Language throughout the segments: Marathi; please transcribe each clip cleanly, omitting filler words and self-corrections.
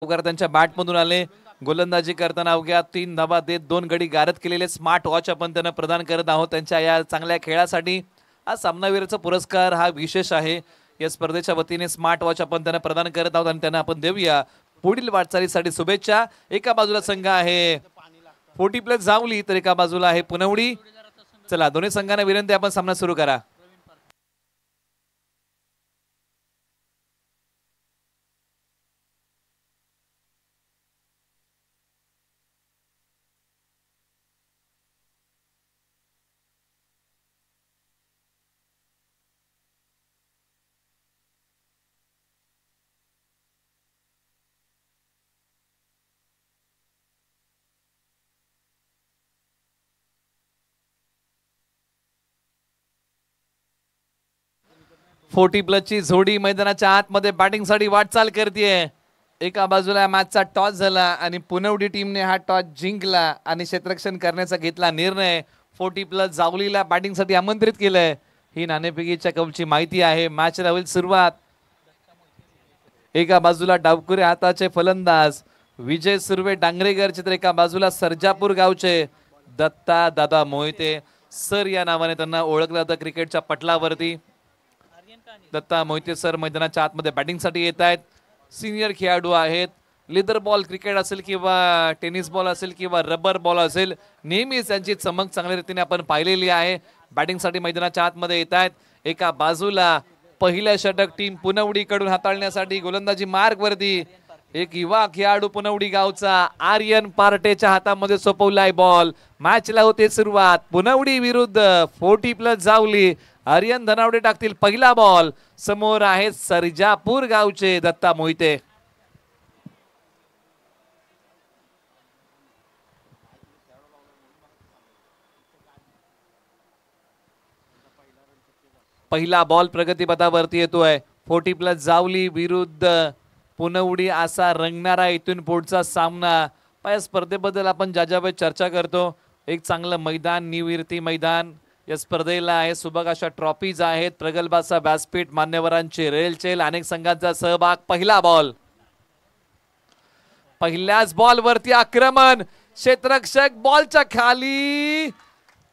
त्यांच्या बॅटमधून आले. गोलंदाजी करताना अवघ्या 3 धावा देत 2 गडी गारद केलेले स्मार्ट वॉच आपण त्यांना प्रदान करत आहोत त्यांच्या या चांगल्या खेळासाठी. हा सामनावीराचा पुरस्कार हा विशेष आहे. या स्पर्धेच्या वतीने स्मार्ट वॉच आपण त्यांना प्रदान करत आहोत आणि त्यांना आपण देऊया पुढील वाटचालीसाठी शुभेच्छा. एका बाजूला संघ आहे 40+ जावली तर एका बाजूला आहे पुनवडी. चला दोन्ही संघांना विनंती आपण सामना सुरू करा. ची जोडी मैदानाच्या आतमध्ये बॅटिंगसाठी वाटचाल करतेय. एका बाजूला मॅचचा टॉस झाला आणि पुनवडी टीमने हा टॉस जिंकला आणि क्षेत्ररक्षण करण्याचा घेतला निर्णय. 40+ जावलीला बॅटिंगसाठी आमंत्रित केलंय. ही नाणेफेकीच्या कौलची माहिती आहे. मॅचला होईल सुरुवात. एका बाजूला डावकुरे हाताचे फलंदाज विजय सुर्वे डांगरेकर तर एका बाजूला सर्जापूर गावचे दत्ता दादा मोहिते सर या नावाने त्यांना ओळखलं जातं क्रिकेटच्या पटलावरती. दत्ता मोहिते सर मैदानाच्या आतमध्ये बॅटिंगसाठी येत आहेत. सिनियर खेळाडू आहेत. लेदर बॉल क्रिकेट असेल किंवा टेनिस बॉल असेल किंवा रबर बॉल असेल नेहमीच त्यांची चमक चांगल्या रीतीने आपण पाहिलेली आहे. बॅटिंगसाठी मैदानाच्या आतमध्ये येत आहेत. एका बाजूला पहिल्या षटक टीम पुनवडी कडून हाताळण्यासाठी गोलंदाजी मार्ग वरती एक युवा खेळाडू पुनवडी गावचा आर्यन पार्टेच्या हातामध्ये सोपवलाय बॉल. मॅचला होते सुरुवात. पुनवडी विरुद्ध 40+ जावली. आर्यन धनावडे टाकतील पहिला बॉल. समोर आहेत सर्जापूर गावचे दत्ता मोहिते. पहिला बॉल प्रगतीपथावरती येतोय. 40+ जावली विरुद्ध पुनवडी असा रंगणारा इथून पुढचा सामना. या स्पर्धेबद्दल आपण ज्या चर्चा करतो एक चांगलं मैदान निवृत्ती मैदान या स्पर्धेला आहे. सुबकाशा ट्रॉफीज आहेत. प्रगल्भाचा व्यासपीठ मान्यवरांचे रेलचेल अनेक संघांचा सहभाग. पहिला बॉल पहिल्याच बॉल वरती आक्रमण. क्षेत्ररक्षक बॉलच्या खाली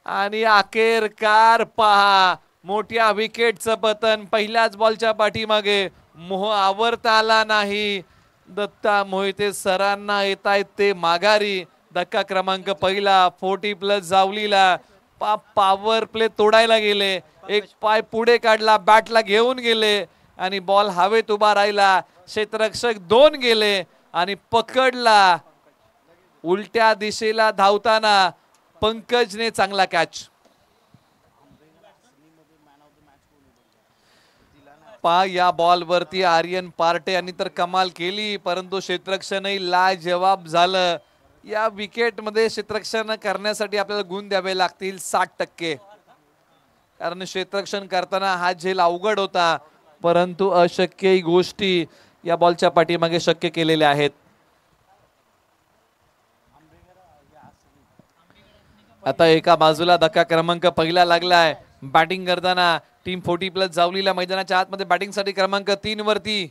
आणि अखेरकार पहा मोठ्या विकेटचं पतन. पहिल्याच बॉलच्या पाठीमागे मोह आवरता आला नाही. दत्ता मोहिते सरांना येत आहेत ते माघारी. धक्का क्रमांक पहिला 40+ जावलीला पॉवर प्ले तोडायला गेले. एक पाय पुढे काढला बॅटला घेऊन गेले आणि बॉल हवेत उभा राहिला. क्षेत्ररक्षक 2 गेले आणि पकडला. उलट्या दिशेला धावताना पंकजने चांगला कॅच. या बॉल वरती आर्यन पार्टे यांनी तर कमाल केली परंतु क्षेत्ररक्षणही लाजवाब झालं. या विकेट मध्ये क्षेत्ररक्षण करण्यासाठी आपल्याला गुण द्यावे लागतील 60%. कारण क्षेत्ररक्षण करताना हा झेल अवघड होता परंतु अशक्य गोष्टी या बॉलच्या पाठीमागे शक्य केलेल्या आहेत. आता एका बाजूला धक्का क्रमांक पहिला लागलाय. बॅटिंग करताना टीम 40+ जावलीला मैदानाच्या आतमध्ये बॅटिंगसाठी क्रमांक 3 वरती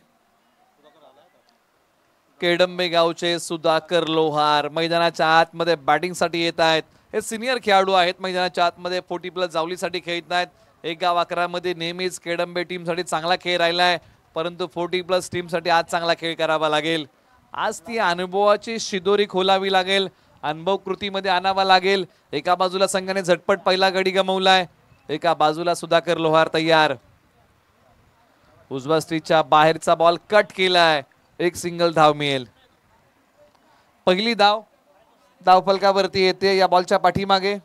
केडंबे गावचे सुधाकर लोहार मैदानाच्या आतमध्ये बॅटिंगसाठी येत आहेत. हे सिनियर खेळाडू आहेत. मैदानाच्या आतमध्ये 40+ जावलीसाठी खेळत आहेत. 1 गाव 11 मध्ये नेहमीच केडंबे टीमसाठी चांगला खेळ राहिलाय परंतु 40+ टीमसाठी आज चांगला खेळ करावा लागेल. आज ती अनुभवाची शिदोरी खोलावी लागेल. अनुभव कृतीमध्ये आणावा लागेल. एका बाजूला संघाने झटपट पहिला गडी गमावलाय. एका बाजूला सुधाकर लोहार तयार. उजव्या स्ट्रीटच्या बाहेरचा बॉल कट केलाय. एक सिंगल धाव मिळेल. पहिली धाव धावफलकावरती येते या बॉलच्या पाठीमागे.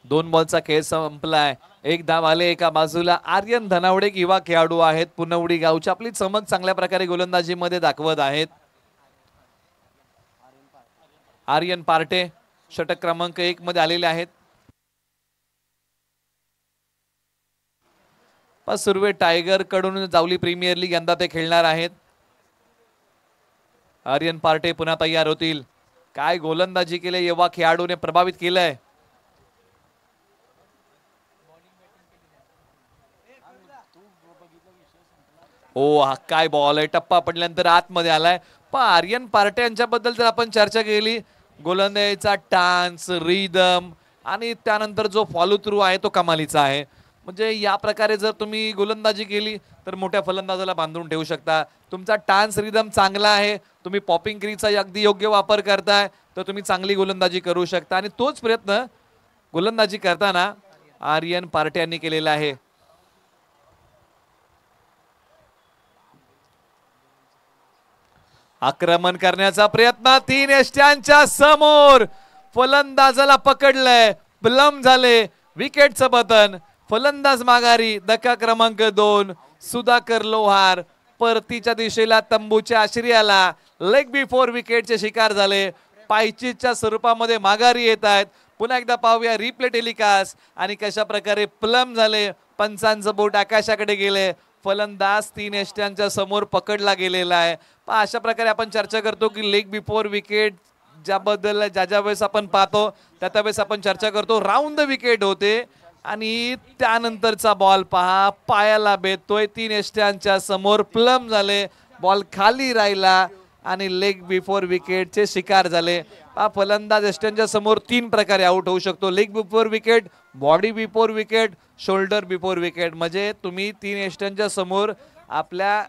दोन बॉलचा खेळ संपलाय. 1 धाव आले. एका बाजूला आर्यन धनावडे युवा खेळाडू आहेत पुनवडी गावचे. आपली चमक चांगल्या प्रकारे गोलंदाजीमध्ये दाखवत आहेत. आर्यन पार्टे षटक क्रमांक 1 मध्ये आलेले आहेत. सुर्वे टायगर कडून जावली प्रीमियर लीग यंदा ते खेळणार आहेत. आर्यन पार्टे पुन्हा तयार होतील. काय गोलंदाजी केले युवा खेळाडूने प्रभावित केलंय. ओ हा काय बॉल आहे, टप्पा पडल्यानंतर आतमध्ये आलाय. पण आर्यन पार्टे यांच्याबद्दल जर आपण चर्चा केली, गोलंदाजीचा टान्स, रिदम आणि त्यानंतर जो फॉलो थ्रू आहे तो कमालीचा आहे. म्हणजे या प्रकारे जर तुम्ही गोलंदाजी केली तर मोठ्या फलंदाजाला बांधून ठेवू शकता. तुमचा टान्स रिदम चांगला आहे, तुम्ही पॉपिंग क्रीजचा अगदी योग्य वापर करताय, तर तुम्ही चांगली गोलंदाजी करू शकता. आणि तोच प्रयत्न गोलंदाजी करताना आर्यन पार्टे यांनी केलेला आहे. आक्रमण करण्याचा प्रयत्न, 3 यष्ट्यांच्या समोर फलंदाजाला पकडलंय, प्लम झाले, विकेटचं पतन. फलंदाज माघारी. धक्का क्रमांक 2, सुधाकर लोहार परतीच्या दिशेला तंबूच्या आश्रयाला लेग बिफोर विकेटचे शिकार झाले. पायचीच्या स्वरूपामध्ये माघारी येत आहेत. पुन्हा एकदा पाहूया रिप्ले टेलिकास्ट आणि कशा प्रकारे प्लम झाले. पंचांचं बोट आकाशाकडे गेले. फलंदाज 3 यष्ट्यांच्या समोर पकडला गेलेला आहे. अशा प्रकारे आपण चर्चा करतो की लेग बिफोर विकेट ज्याबद्दल ज्या वेळेस आपण पाहतो त्या वेळेस आपण चर्चा करतो राऊंड द विकेट होते. आणि त्यानंतरचा बॉल पहा, पायाला बेतोय, 3 यष्ट्यांच्या समोर प्लम झाले, बॉल खाली राहिला आणि लेग बिफोर विकेटचे शिकार झाले. हा फलंदाज यष्ट्यांच्या समोर 3 प्रकारे आउट होऊ शकतो. Leg before wicket, body before wicket, shoulder before wicket. म्हणजे तुम्ही 3 यष्ट्यांच्या समोर आपल्या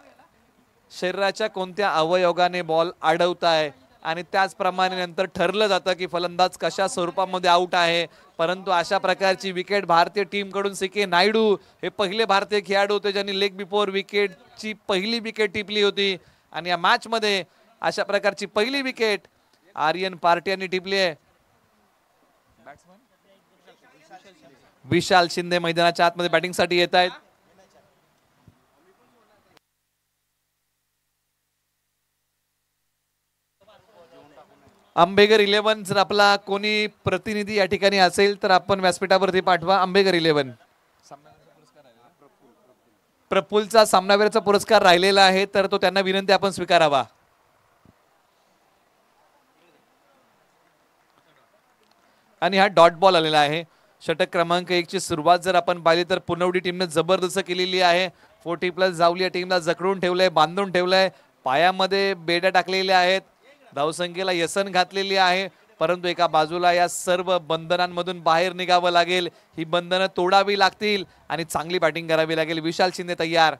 शरीराच्या कोणत्या अवयवाने बॉल अडवताय आणि त्याचप्रमाणे नंतर ठरलं जातं की फलंदाज कशा स्वरूपामध्ये आउट आहे. परंतु अशा प्रकारची विकेट भारतीय टीमकडून सी.के. नायडू हे पहिले भारतीय खेळाडू होते ज्यांनी लेग बिफोर विकेटची पहिली विकेट टिपली होती. आणि या मॅच मध्ये अशा प्रकारची पहिली विकेट आर्यन पार्टे यांनी टिपली आहे. विशाल शिंदे मैदानाच्या आतमध्ये बॅटिंगसाठी येत आहेत. आंबेकर 11 जर आपला कोणी प्रतिनिधी या ठिकाणी असेल तर आपण व्यासपीठावरती पाठवा. आंबेकर 11 प्रफुल्लचा सामनावीराचा पुरस्कार राहिलेला आहे तर तो त्यांना विनंती आपण स्वीकारावा. आणि हा डॉट बॉल आलेला आहे. षटक क्रमांक 1 ची सुरुवात जर आपण पाहिली तर पुनवडी टीमने जबरदस्त केलेली आहे. 40+ जावली या टीमला जखडून ठेवलंय, बांधून ठेवलंय, पायामध्ये बेड्या टाकलेल्या आहेत, धावसंख्येला यसन घातलेली आहे. परंतु एका बाजूला या सर्व बंधनांमधून बाहेर निघावं लागेल. ही बंधनं तोडावी लागतील आणि चांगली बॅटिंग करावी लागेल. विशाल शिंदे तयार.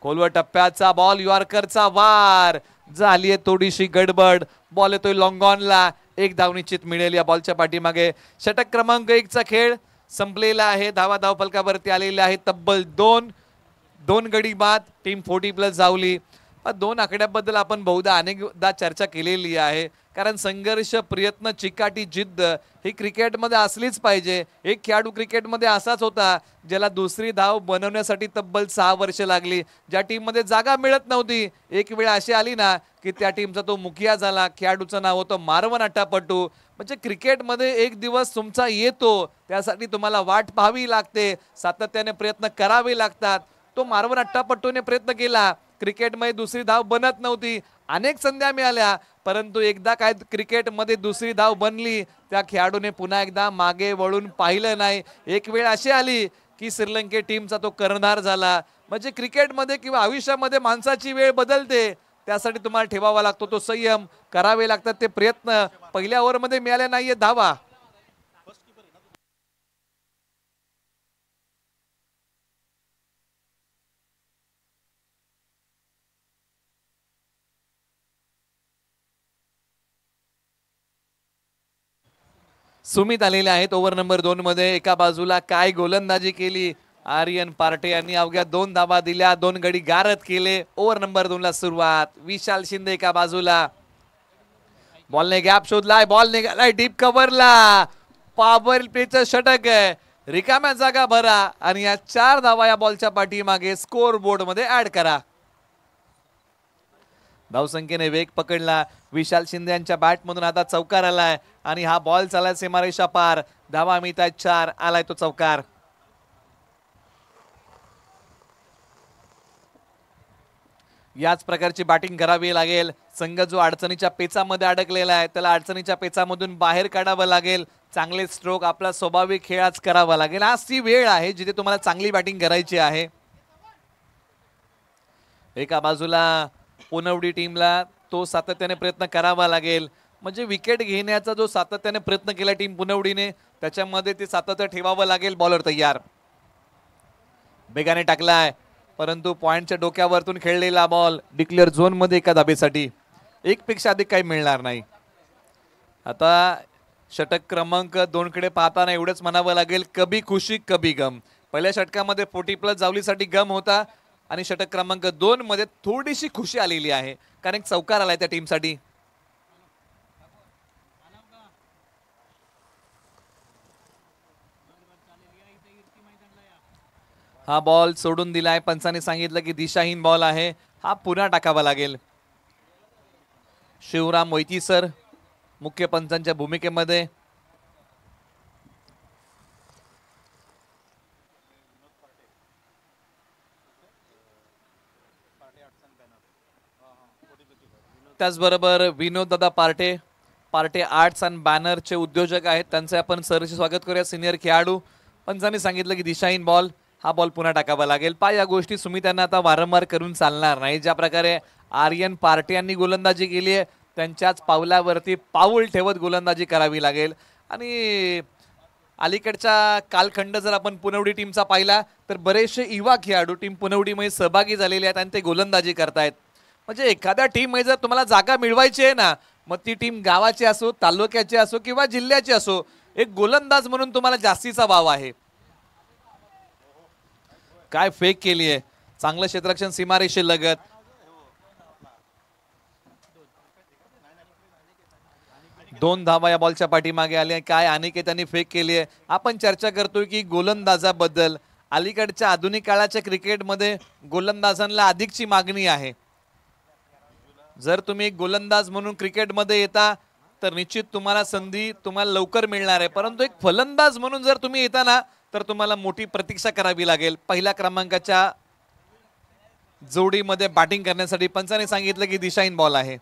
खोलवर टप्प्याचा बॉल, यॉर्करचा वार, झालीये थोडीशी गडबड. बॉल येतोय लॉंग ऑनला, 1 धाव निश्चित मिळेल या बॉलच्या पाठीमागे. षटक क्रमांक 1 चा खेळ संपलेला आहे. धाव फलकावरती आलेले आहे तब्बल 2 गडी बाद. टीम 40+ जावली. 2 आकड्याबद्दल आपण बहुधा अनेकदा चर्चा केलेली आहे. कारण संघर्ष, प्रयत्न, चिकाटी, जिद्द ही क्रिकेटमध्ये असलीच पाहिजे. एक खेळाडू क्रिकेटमध्ये असाच होता ज्याला दुसरी धाव बनवण्यासाठी तब्बल 6 वर्ष लागली. ज्या टीममध्ये जागा मिळत नव्हती, एक वेळ अशी आली ना की त्या टीमचा तो मुखिया झाला. खेळाडूचं नाव होतं मारवन अट्टापट्टू. म्हणजे क्रिकेटमध्ये एक दिवस तुमचा येतो, त्यासाठी तुम्हाला वाट पाहावी लागते, सातत्याने प्रयत्न करावे लागतात. तो मारवन अट्टापट्टूने प्रयत्न केला. क्रिकेटमध्ये दुसरी धाव बनत नव्हती, अनेक संध्या मिळाल्या, परंतु एकदा काय क्रिकेटमध्ये दुसरी धाव बनली, त्या खेळाडूने पुन्हा एकदा मागे वळून पाहिलं नाही. एक वेळ अशी आली की श्रीलंके टीमचा तो कर्णधार झाला. म्हणजे क्रिकेटमध्ये किंवा आयुष्यामध्ये माणसाची वेळ बदलते, त्यासाठी तुम्हाला ठेवावा लागतो तो संयम, करावे लागतात ते प्रयत्न. पहिल्या ओव्हरमध्ये मिळाल्या नाहीये धावा. सुमित आलेले आहेत ओव्हर नंबर 2 मध्ये. एका बाजूला काय गोलंदाजी केली आर्यन पार्टे यांनी, अवघ्या 2 धावा दिल्या, 2 गडी गारद केले. ओव्हर नंबर 2 ला सुरुवात. विशाल शिंदे एका बाजूला, बॉलने गॅप शोधलाय, बॉल निघालाय डीप कव्हरला. पॉवर प्लेचं षटक आहे, रिकाम्या जागा भरा आणि या 4 धावा या बॉलच्या पाठीमागे स्कोर बोर्ड मध्ये ऍड करा. धावसंख्येने वेग पकडला. विशाल शिंदे यांच्या बॅट मधून आता चौकार आलाय आणि हा बॉल चालाय सीमारेषा पार. धावा मिळत आहेत 4, आलाय तो चौकार. याच प्रकारची बॅटिंग करावी लागेल. संघ जो अडचणीच्या पेचामध्ये अडकलेला आहे त्याला अडचणीच्या पेचामधून बाहेर काढावं लागेल. चांगले स्ट्रोक आपला स्वाभाविक खेळ आज करावा लागेल. आज ती वेळ आहे जिथे तुम्हाला चांगली बॅटिंग करायची आहे. एका बाजूला पुनवडी टीमला तो सातत्याने प्रयत्न करावा लागेल. म्हणजे विकेट घेण्याचा जो सातत्याने प्रयत्न केला टीम पुनवडीने त्याच्यामध्ये ते सातत्य ठेवावं लागेल. बॉलर तयार, बेगाने टाकलाय परंतु पॉइंटच्या डोक्यावरतून खेळलेला बॉल डिक्लेअर झोन मध्ये एका धाबेसाठी. एक पेक्षा अधिक काही मिळणार नाही. आता षटक क्रमांक 2 कडे पाहताना एवढंच म्हणावं लागेल, कभी खुशी कभी गम. पहिल्या षटकामध्ये 40+ जावलीसाठी गम होता आणि षटक क्रमांक 2 मध्ये थोडीशी खुशी आलेली आहे कारण एक चौकार आलाय त्या टीमसाठी. हा बॉल सोडून दिलाय. पंचाने सांगितलं की दिशाहीन बॉल आहे, हा पुन्हा टाकावा लागेल. शिवराम मोहिती सर मुख्य पंचांच्या भूमिकेमध्ये. त्याचबरोबर विनोद दादा पार्टे, पार्टे आर्ट्स अँड बॅनरचे उद्योजक आहेत, त्यांचे आपण सरचे स्वागत करूया. सिनियर खेळाडू. पंचांनी सांगितलं की दिशाहीन बॉल, हा बॉल पुन्हा टाकावा लागेल. या गोष्टी सुमित यांना आता वारंवार करून चालणार नाही. ज्या प्रकारे आर्यन पार्टे यांनी गोलंदाजी केली आहे त्यांच्याच पावलावरती पाऊल ठेवत गोलंदाजी करावी लागेल. आणि अलीकडचा कालखंड जर आपण पुनवडी टीमचा पाहिला तर बरेचसे युवा खेळाडू टीम पुनवडीमध्ये सहभागी झालेले आहेत आणि ते गोलंदाजी करतायत. म्हणजे एखाद्या टीममध्ये जर तुम्हाला जागा मिळवायची आहे ना, मग ती टीम गावाची असो, तालुक्याची असो किंवा जिल्ह्याची असो, एक गोलंदाज म्हणून तुम्हाला जास्तीचा वाव आहे. काय फेक केली आहे, चांगलं क्षेत्ररक्षण सीमारेषे लगत. दोन धावा या बॉलच्या पाठीमागे आले. काय अनिकेत त्यांनी फेक केली आहे. आपण चर्चा करतोय की गोलंदाजाबद्दल अलीकडच्या आधुनिक काळाच्या क्रिकेटमध्ये गोलंदाजांना अधिकची मागणी आहे. जर तुम्ही एक गोलंदाज म्हणून क्रिकेटमध्ये येता तर निश्चित तुम्हाला संधी तुम्हाला लवकर मिळणार आहे, परंतु एक फलंदाज म्हणून जर तुम्ही येता ना तर तुम्हाला मोठी प्रतीक्षा करावी लागेल. पहिल्या क्रमांकाच्या जोडीमध्ये बॅटिंग करण्यासाठी पंचाने सांगितलं की दिशाहीन बॉल आहे.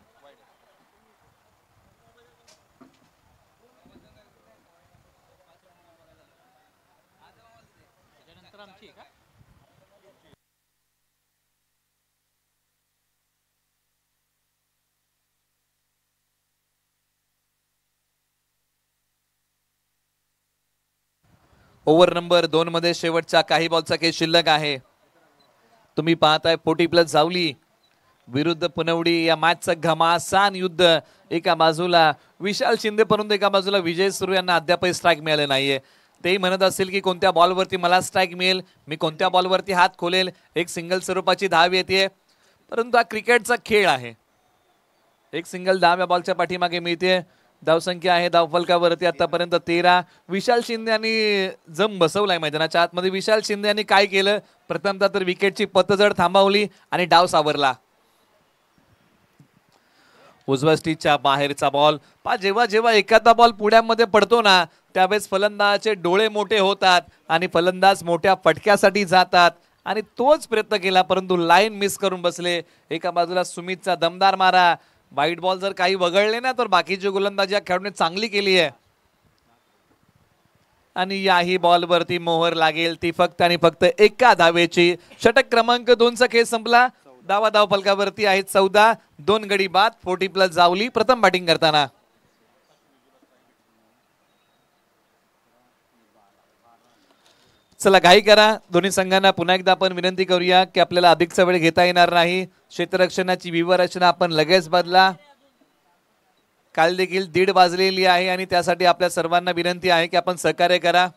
ओव्हर नंबर 2 मध्ये शेवटच्या काही बॉलचा खेळ शिल्लक आहे. तुम्ही पाहताय 40+ जावली विरुद्ध पुनवडी या मॅचचं घमासान युद्ध. एका बाजूला विशाल शिंदे, परंतु एका बाजूला विजय सुरू यांना अद्यापही स्ट्राईक मिळाले नाहीये. तेही म्हणत असतील की कोणत्या बॉलवरती मला स्ट्राईक मिळेल, मी कोणत्या बॉलवरती हात खोलेल. एक सिंगल स्वरूपाची धाव येते, परंतु हा क्रिकेटचा खेळ आहे. एक सिंगल धाव या बॉलच्या पाठीमागे मिळते. धावसंख्या आहे धावफलकावरती आतापर्यंत 13. विशाल शिंदे यांनी जम बसवलाय मैदानाच्या आतमध्ये. विशाल शिंदे यांनी काय केलं, प्रथमतः तर विकेटची पतझड थांबवली आणि डाव सावरला. उजव्या स्टिचच्या बाहेरचा बॉल. जेव्हा जेव्हा एखादा बॉल पुढ्यामध्ये पडतो ना त्यावेळेस फलंदाजाचे डोळे मोठे होतात आणि फलंदाज मोठ्या फटक्यासाठी जातात आणि तोच प्रयत्न केला परंतु लाईन मिस करून बसले. एका बाजूला सुमितचा दमदार मारा. वाईट बॉल जर काही वगळले ना तर बाकीची गोलंदाजी या खेळाडूने चांगली केली आहे आणि याही बॉलवरती मोहर लागेल ती फक्त आणि फक्त एका धावेची. षटक क्रमांक 2 चा खेळ संपला. धाव फलकावरती आहेत 14. 2 गडी बाद. 40+ जावली प्रथम बॅटिंग करताना. चला घाई करा. दोन्ही संघांना पुन्हा एकदा आपण विनंती करूया की आपल्याला अधिकचा वेळ घेता येणार नाही. क्षेत्ररक्षणाची व्यूहरचना आपण लगेच बदला. काल देखील 1:30 वाजलेली आहे आणि त्यासाठी आपल्या सर्वांना विनंती आहे की आपण सहकार्य करा.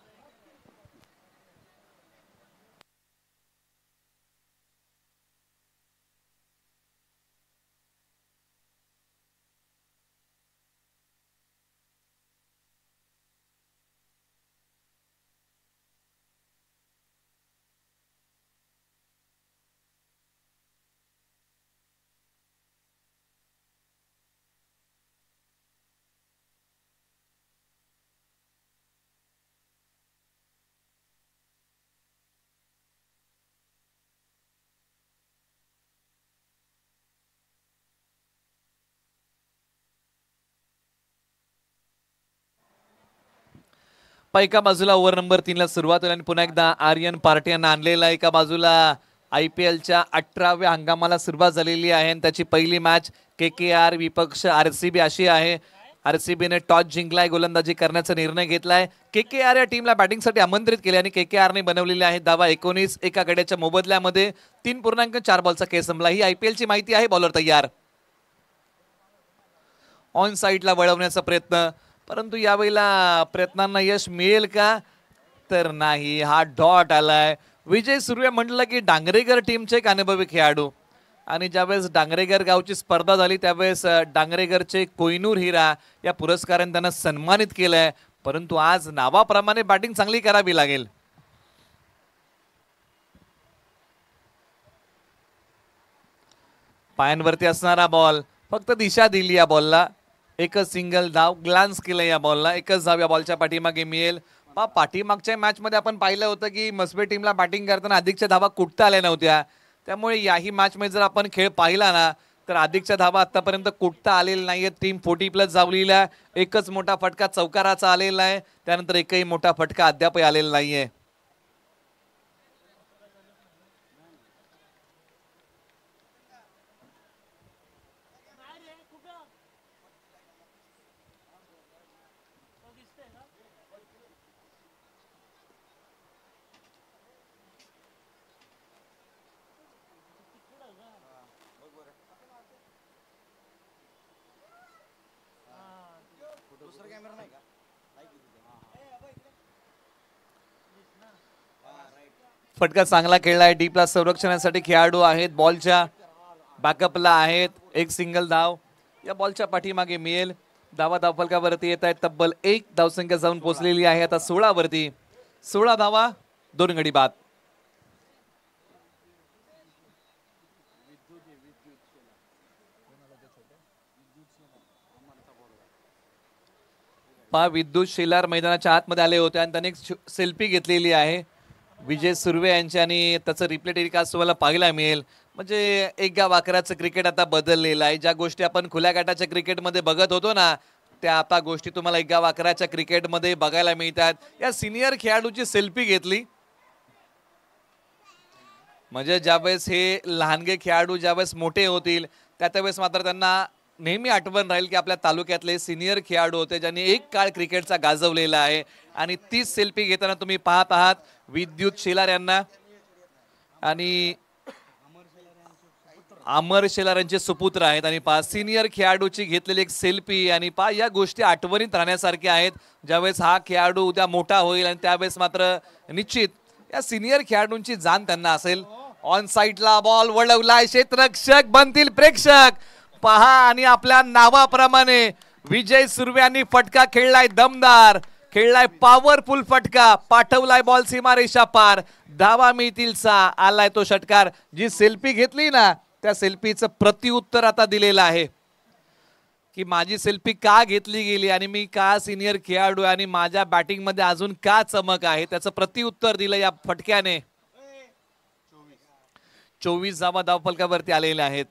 एका बाजूला ओव्हर नंबर 3 ला सुरुवात होईल आणि पुन्हा एकदा आर्यन पार्टी यांना आणलेला एका बाजूला IPLच्या 18व्या हंगामाला सुरुवात झालेली आहे आणि त्याची पहिली मॅच KKR विपक्ष RCB अशी आहे. RCBने टॉस जिंकलाय, गोलंदाजी करण्याचा निर्णय घेतलाय. KKR या टीमला बॅटिंगसाठी आमंत्रित केले आणि KKRने बनवलेले आहे धावा 19 एका गड्याच्या मोबदल्यामध्ये 3.4 बॉलचा खेळ संपला. ही IPLची माहिती आहे. बॉलर तयार, ऑन साईडला वळवण्याचा प्रयत्न, परंतु यावेळेला प्रयत्नांना यश मिळेल का तर नाही. हा डॉट आलाय. विजय सुर्वे म्हटलं की डांगरेकर टीमचे एक अनुभवी खेळाडू आणि ज्यावेळेस डांगरेगर गावची स्पर्धा झाली त्यावेळेस डांगरेगरचे कोहिनूर हिरा या पुरस्काराने त्यांना सन्मानित केलंय. परंतु आज नावाप्रमाणे बॅटिंग चांगली करावी लागेल. पायांवरती असणारा बॉल, फक्त दिशा दिली या बॉलला. एकच सिंगल धाव, ग्लान्स केलं या बॉलला. एकच धाव या बॉलच्या पाठीमागे मिळेल. पाठीमागच्या मॅच मध्ये आपण पाहिलं होतं की मस्बे टीमला बॅटिंग करताना अधिकच्या धावा कुठता आल्या नव्हत्या. त्यामुळे याही मॅच मध्ये जर आपण खेळ पाहिला ना तर अधिकच्या धावा आतापर्यंत कुठता आलेल्या नाहीये. टीम 40+ धावलेला, एकच मोठा फटका चौकाराचा आलेला आहे. त्यानंतर एकही मोठा फटका अद्याप आलेला नाहीये. फटका चांगला खेळलाय. डीपला संरक्षणासाठी खेळाडू आहेत, बॉलच्या बॅकअपला आहेत. एक सिंगल धाव या बॉलच्या पाठीमागे मिळेल. धावा धावफलकावरती येत आहेत. तब्बल 1 धावसंख्या जाऊन पोहोचलेली आहे आता 16 वरती. 16 धावा, 2 गडी बाद. विद्युत शेलार मैदानाच्या आतमध्ये आले होते आणि त्याने एक सेल्फी घेतलेली आहे विजय सुर्वे यांची आणि त्याचं रिप्ले टेलिकास्ट तुम्हाला पाहायला मिळेल. म्हणजे एक गाव आकाराचं क्रिकेट आता बदललेलं आहे. ज्या गोष्टी आपण खुल्या गटाच्या क्रिकेटमध्ये बघत होतो ना त्या आता गोष्टी तुम्हाला एक गाव आकाराच्या क्रिकेटमध्ये बघायला मिळतात. या सिनियर खेळाडूची सेल्फी घेतली म्हणजे ज्यावेळेस हे लहानगे खेळाडू ज्यावेळेस मोठे होतील त्यावेळेस मात्र त्यांना नेहमी आठवण राहील की आपल्या तालुक्यातले सिनियर खेळाडू होते ज्यांनी एक काळ क्रिकेटचा गाजवलेला आहे. आणि तीच सेल्फी घेताना तुम्ही पाहत आहात विद्युत शेलार यांना आणि अमर शेलार यांचे सुपुत्र आहेत. आणि पहा सिनियर खेळाडूची घेतलेली एक सेल्फी आणि पहा या गोष्टी आठवणीत राहण्यासारख्या आहेत. ज्यावेळेस हा खेळाडू उद्या मोठा होईल आणि त्यावेळेस मात्र निश्चित या सिनियर खेळाडूंची जाण त्यांना असेल. ऑन साईडला बॉल वळवलाय, क्षेत्ररक्षक बनतील प्रेक्षक. पहा आणि आपल्या नावाप्रमाणे विजय सुर्वे यांनी फटका खेळलाय, दमदार खेळलाय, पॉवरफुल फटका पाठवलाय बॉल सीमारेषा पार. धावा मिळतील सा. आलाय तो षटकार. जी सेल्फी घेतली ना त्या सेल्फीचं प्रत्युत्तर आता दिलेलं आहे की माझी सेल्फी का घेतली गेली आणि मी का सिनियर खेळाडू आणि माझ्या बॅटिंग मध्ये अजून का चमक आहे त्याचं प्रत्युत्तर दिलं या फटक्याने. 24 धावा धावफलकावरती आलेल्या आहेत.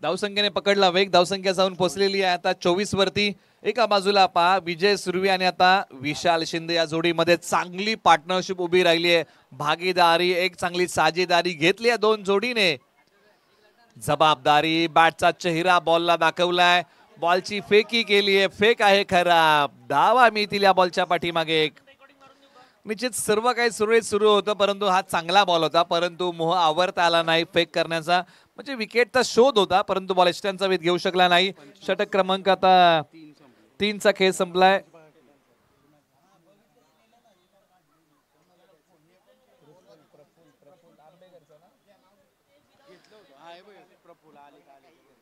धावसंख्येने पकडला वेग. धावसंख्या जाऊन पोहोचलेली आहे आता 24 वरती. एका बाजूला पहा विजय सुर्वे आणि आता विशाल शिंदे या जोडीमध्ये चांगली पार्टनरशिप उभी राहिली आहे. भागीदारी, एक चांगली साजेदारी घेतली आहे दोन जोडीने. जबाबदारी, बॅटचा चेहरा बॉलला दाखवलाय. बॉलची फेकी केली आहे, फेक आहे खराब. धावा मिळतील या बॉलच्या पाठीमागे. निश्चित सर्व काही सुरळीत सुरू होतं परंतु हा चांगला बॉल होता परंतु मोह आवरता आला नाही फेक करण्याचा. म्हणजे विकेटचा शोध होता परंतु बॉल एस्टनचा वेध घेऊ शकला नाही. षटक क्रमांक आता 3चा खेळ संपलाय.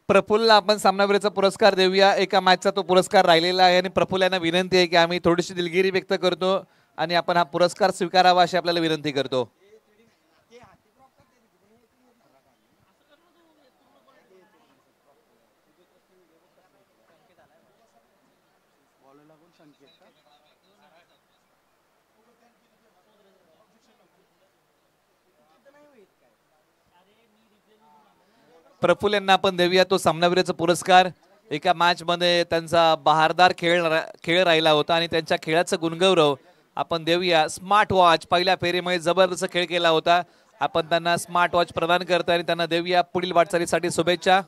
प्रफुल्लला आपण सामनावीराचा पुरस्कार देऊया. एका मॅचचा तो पुरस्कार राहिलेला आहे आणि प्रफुल्ल यांना विनंती आहे की आम्ही थोडीशी दिलगिरी व्यक्त करतो आणि आपण हा पुरस्कार स्वीकारावा अशी आपल्याला विनंती करतो. प्रफुल्ल यांना आपण देऊया तो सामनावीराचा पुरस्कार। एका मॅच मध्ये त्यांचा बहारदार खेळ राहिला होता आणि त्यांच्या खेळाचा गुणगौरव आपण देऊया। स्मार्ट वॉच पहिल्या फेरीमध्ये जबरदस्त खेळ केला होता, आपण त्यांना स्मार्ट वॉच प्रदान करतो आणि त्यांना देऊया पुढील वाटचालीसाठी शुभेच्छा।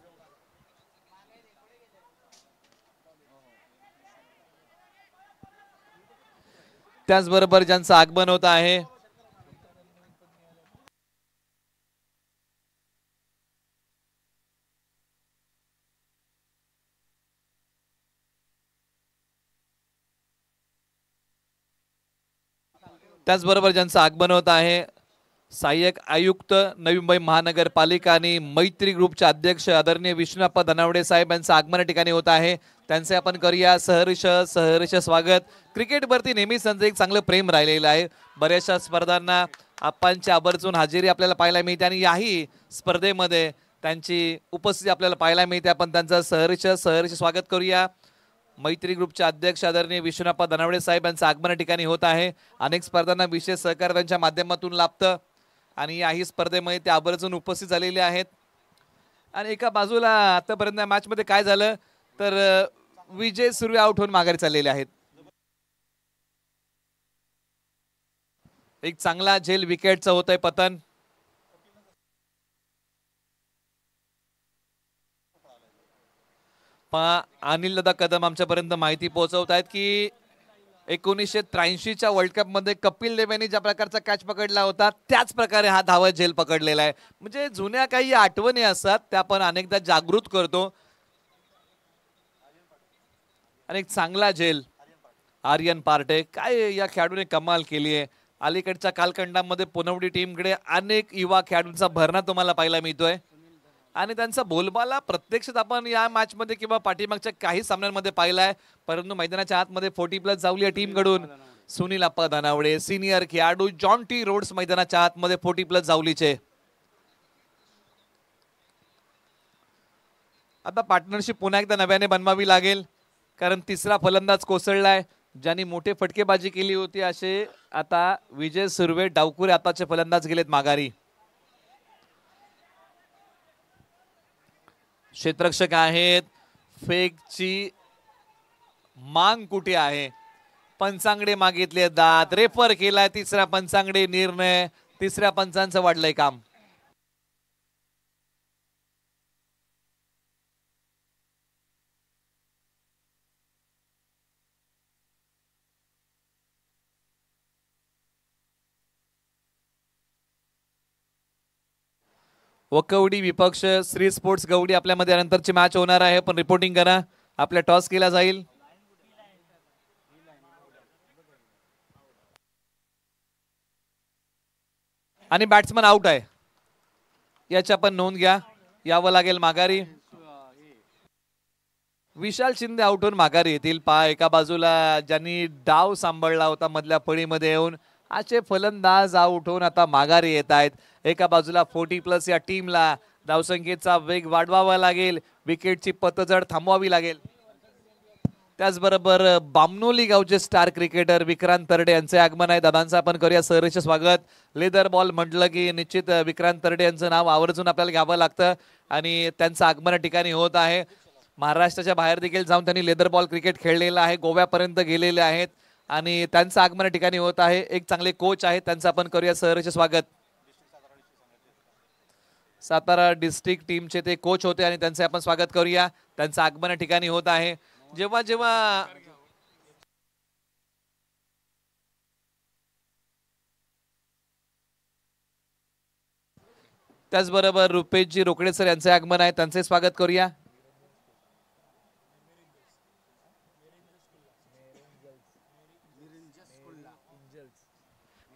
त्याचबरोबर ज्यांचं आगमन होत आहे सहाय्यक आयुक्त नवी मुंबई महानगरपालिका आणि मैत्री ग्रुपचे अध्यक्ष आदरणीय विष्णुप्पा धनावडे साहेब यांचं आगमन ठिकाणी होत आहे, त्यांचे आपण करूया सहर्ष स्वागत। क्रिकेटवरती नेहमीच त्यांचं एक चांगलं प्रेम राहिलेलं आहे, बऱ्याचशा स्पर्धांना आपणची आवर्जून हजेरी आपल्याला पाहायला मिळते आणि याही स्पर्धेमध्ये त्यांची उपस्थिती आपल्याला पाहायला मिळते, आपण त्यांचं सहर्ष स्वागत करूया। मैत्री ग्रुपचे अध्यक्ष आदरणीय विष्णुप्पा धनावडे साहेब यांचं आगमन ठिकाणी होत आहे। अनेक स्पर्धांना विशेष सहकार्य त्यांच्या माध्यमातून लाभतं आणि याही स्पर्धेमध्ये ते आवर्जून उपस्थित झालेले आहेत। आणि एका बाजूला आतापर्यंत मॅच मध्ये काय झालं तर विजय सुर्वे आउट होऊन माघारी चाललेले आहेत। एक चांगला झेल विकेटचा होतोय पतन। अनिल दादा कदम आमच्यापर्यंत माहिती पोहोचवत आहेत की 1983च्या वर्ल्ड कप मध्ये कपिल देव यांनी ज्या प्रकारचा कॅच पकडला होता त्याच प्रकारे हा धावत झेल पकडलेला आहे। म्हणजे जुन्या काही आठवणी असतात त्या आपण अनेकदा जागृत करतो। आणि एक चांगला झेल आर्यन पार्टे, काय या खेळाडूने कमाल केली आहे। अलीकडच्या कालखंडामध्ये पुनवडी टीमकडे अनेक युवा खेळाडूंचा भरणा तुम्हाला पाहायला मिळतोय आणि त्यांचा बोलबाला प्रत्यक्षात आपण या मॅच मध्ये किंवा पाठीमागच्या काही सामन्यांमध्ये पाहिलाय, परंतु मैदानाच्या आतमध्ये 40+ जावली टीम कडून सुनील अप्पा धनावडे सिनियर खेळाडू जॉन टी रोड्स मैदानाच्या आतमध्ये 40+ जावलीचे। आता पार्टनरशिप पुन्हा एकदा नव्याने बनवावी लागेल, कारण तिसरा फलंदाज कोसळलाय ज्यांनी मोठे फटकेबाजी केली होती असे आता विजय सुर्वे डावकुरे आताचे फलंदाज गेलेत माघारी। क्षेत्ररक्षक आहेत, फेकची मांग कुठे आहे, पंचांगडे मागितले दात, रेफर केलाय तिसरा पंचांगडे निर्णय, तिसऱ्या पंचांचं वाढलंय काम। वकवडी विपक्ष श्री स्पोर्ट्स गवडी आपल्यामध्ये नंतरची मॅच होणार आहे, पण रिपोर्टिंग करा, आपल्या टॉस केला जाईल। आणि बॅट्समन आउट आहे याची आपण नोंद घ्या, यावं लागेल माघारी। विशाल शिंदे आउट होऊन माघारी येतील। एका बाजूला ज्यांनी डाव सांभाळला होता मधल्या फळीमध्ये येऊन असे फलंदाज आउट होऊन आता माघारी येत आहेत। एका बाजूला 40+ या टीमला धावसंख्येचा वेग वाढवावा लागेल, विकेटची पतझड थांबवावी लागेल। त्याचबरोबर बामनोली गावचे स्टार क्रिकेटर विक्रांत तरडे यांचे आगमन आहे, दादांचं आपण करूया सहर्ष स्वागत। लेदर बॉल म्हटलं की निश्चित विक्रांत तरडे यांचं नाव आवर्जून आपल्याला घ्यावं लागतं आणि त्यांचं आगमन ठिकाणी होत आहे। महाराष्ट्राच्या बाहेर देखील जाऊन त्यांनी लेदर बॉल क्रिकेट खेळलेलं आहे, गोव्यापर्यंत गेलेले आहेत आणि त्यांचं आगमन ठिकाणी होत आहे। एक चांगले कोच आहेत, त्यांचं आपण करूया सहर्ष स्वागत। सातारा डिस्ट्रिक्ट टीमचे ते कोच होते आणि त्यांचे आपण स्वागत करूया, त्यांचं आगमन ठिकाणी होत आहे। जेव्हा जेव्हा त्याचबरोबर रुपेशजी रोकडे सर यांचे आगमन आहे, त्यांचे स्वागत करूया।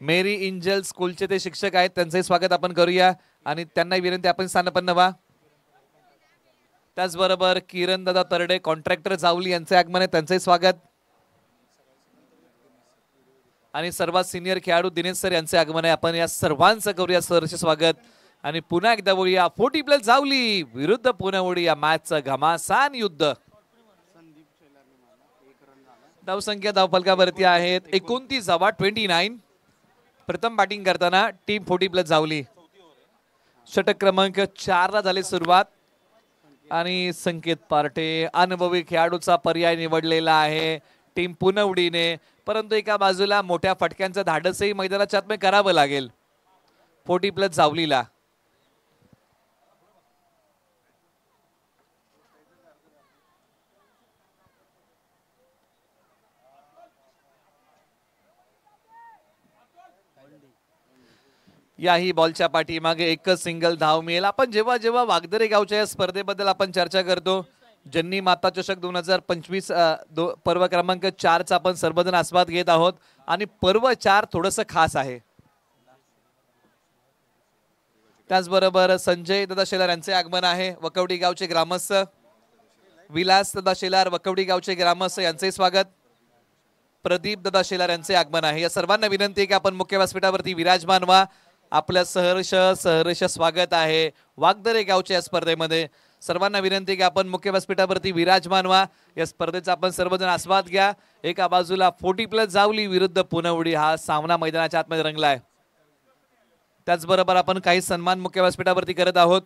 मेरी इंजल स्कूलचे ते शिक्षक आहेत, त्यांचे स्वागत आपण करूया आणि त्यांना विनंती आपण स्थानपन्न व्हा। त्याचबरोबर किरण दादा तरडे कॉन्ट्रॅक्टर जावली यांचे आगमन आहे, त्यांचे स्वागत आणि सर्वात सिनियर खेळाडू दिनेश सर यांचे आगमन आहे, आपण या सर्वांचं करूया सहर्ष स्वागत। आणि पुन्हा एकदा बोलूया 40+ जावली विरुद्ध पुनवडी या मॅचचं घमासान युद्ध। धावसंख्या धावफलकावरती आहेत 29 प्रथम बॅटिंग करताना टीम 40+ जावली। षटक क्रमांक 4 ला झाली सुरुवात, आणि संकेत पार्टे अनुभवी खेळाडूचा पर्याय निवडलेला आहे टीम पुनवडीने, परंतु एका बाजूला मोठ्या फटक्यांचं धाडसही मैदानाच्या आतमध्ये करावं लागेल 40+ जावलीला. याही बॉलच्या पाठीमागे एकच सिंगल धाव मिळेल. आपण जेव्हा जेव्हा वागदरे गावच्या या स्पर्धेबद्दल आपण चर्चा करतो, जन्नी माता चषक 2025 पर्व क्रमांक 4चा आपण सर्वजण आस्वाद घेत आहोत आणि पर्व 4 थोडंसं खास आहे. त्याचबरोबर संजय दादा शेलार यांचे आगमन आहे. वकवडी गावचे ग्रामस्थ विलास दादा शेलार वकवडी गावचे ग्रामस्थ यांचे स्वागत. प्रदीप दादा शेलार यांचे आगमन आहे. या सर्वांना विनंती आहे की आपण मुख्य व्यासपीठावरती विराजमान व्हा. आपलं सहर्ष स्वागत आहे वागदरे गावच्या या स्पर्धेमध्ये. सर्वांना विनंती आहे की आपण मुख्य व्यासपीठावरती विराजमान व्हा. या स्पर्धेचा आपण सर्वजण आस्वाद घ्या. एका बाजूला 40+ जावली विरुद्ध पुनवडी हा सामना मैदानाच्या आतमध्ये रंगलाय. त्याचबरोबर आपण काही सन्मान मुख्य व्यासपीठावरती करत आहोत.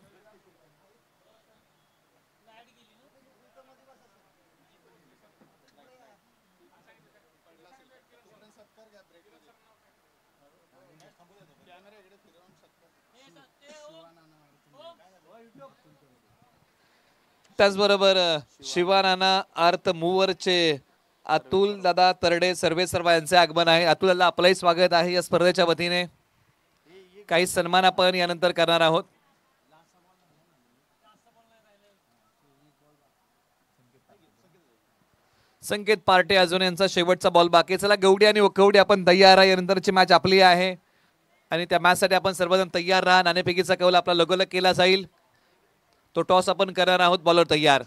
त्याचबरोबर शिवानाना अर्थ मूवरचे अतुल दादा तरडे सर्वेसर्वा यांचे आगमन आहे. अतुल दादा आपलंही स्वागत आहे या स्पर्धेच्या वतीने. काही सन्मान आपण यानंतर करणार आहोत. संकेत पार्टे अजून यांचा शेवटचा बॉल बाकी. चला गवडी आणि वकवडी आपण तयार आहे. यानंतरची मॅच आपली आहे आणि त्या मॅचसाठी आपण सर्वजण तयार राहा. नाणेफेकीचा कौल आपला लगोलग केला जाईल. तो टॉस आपण करणार आहोत. बॉलर तयार.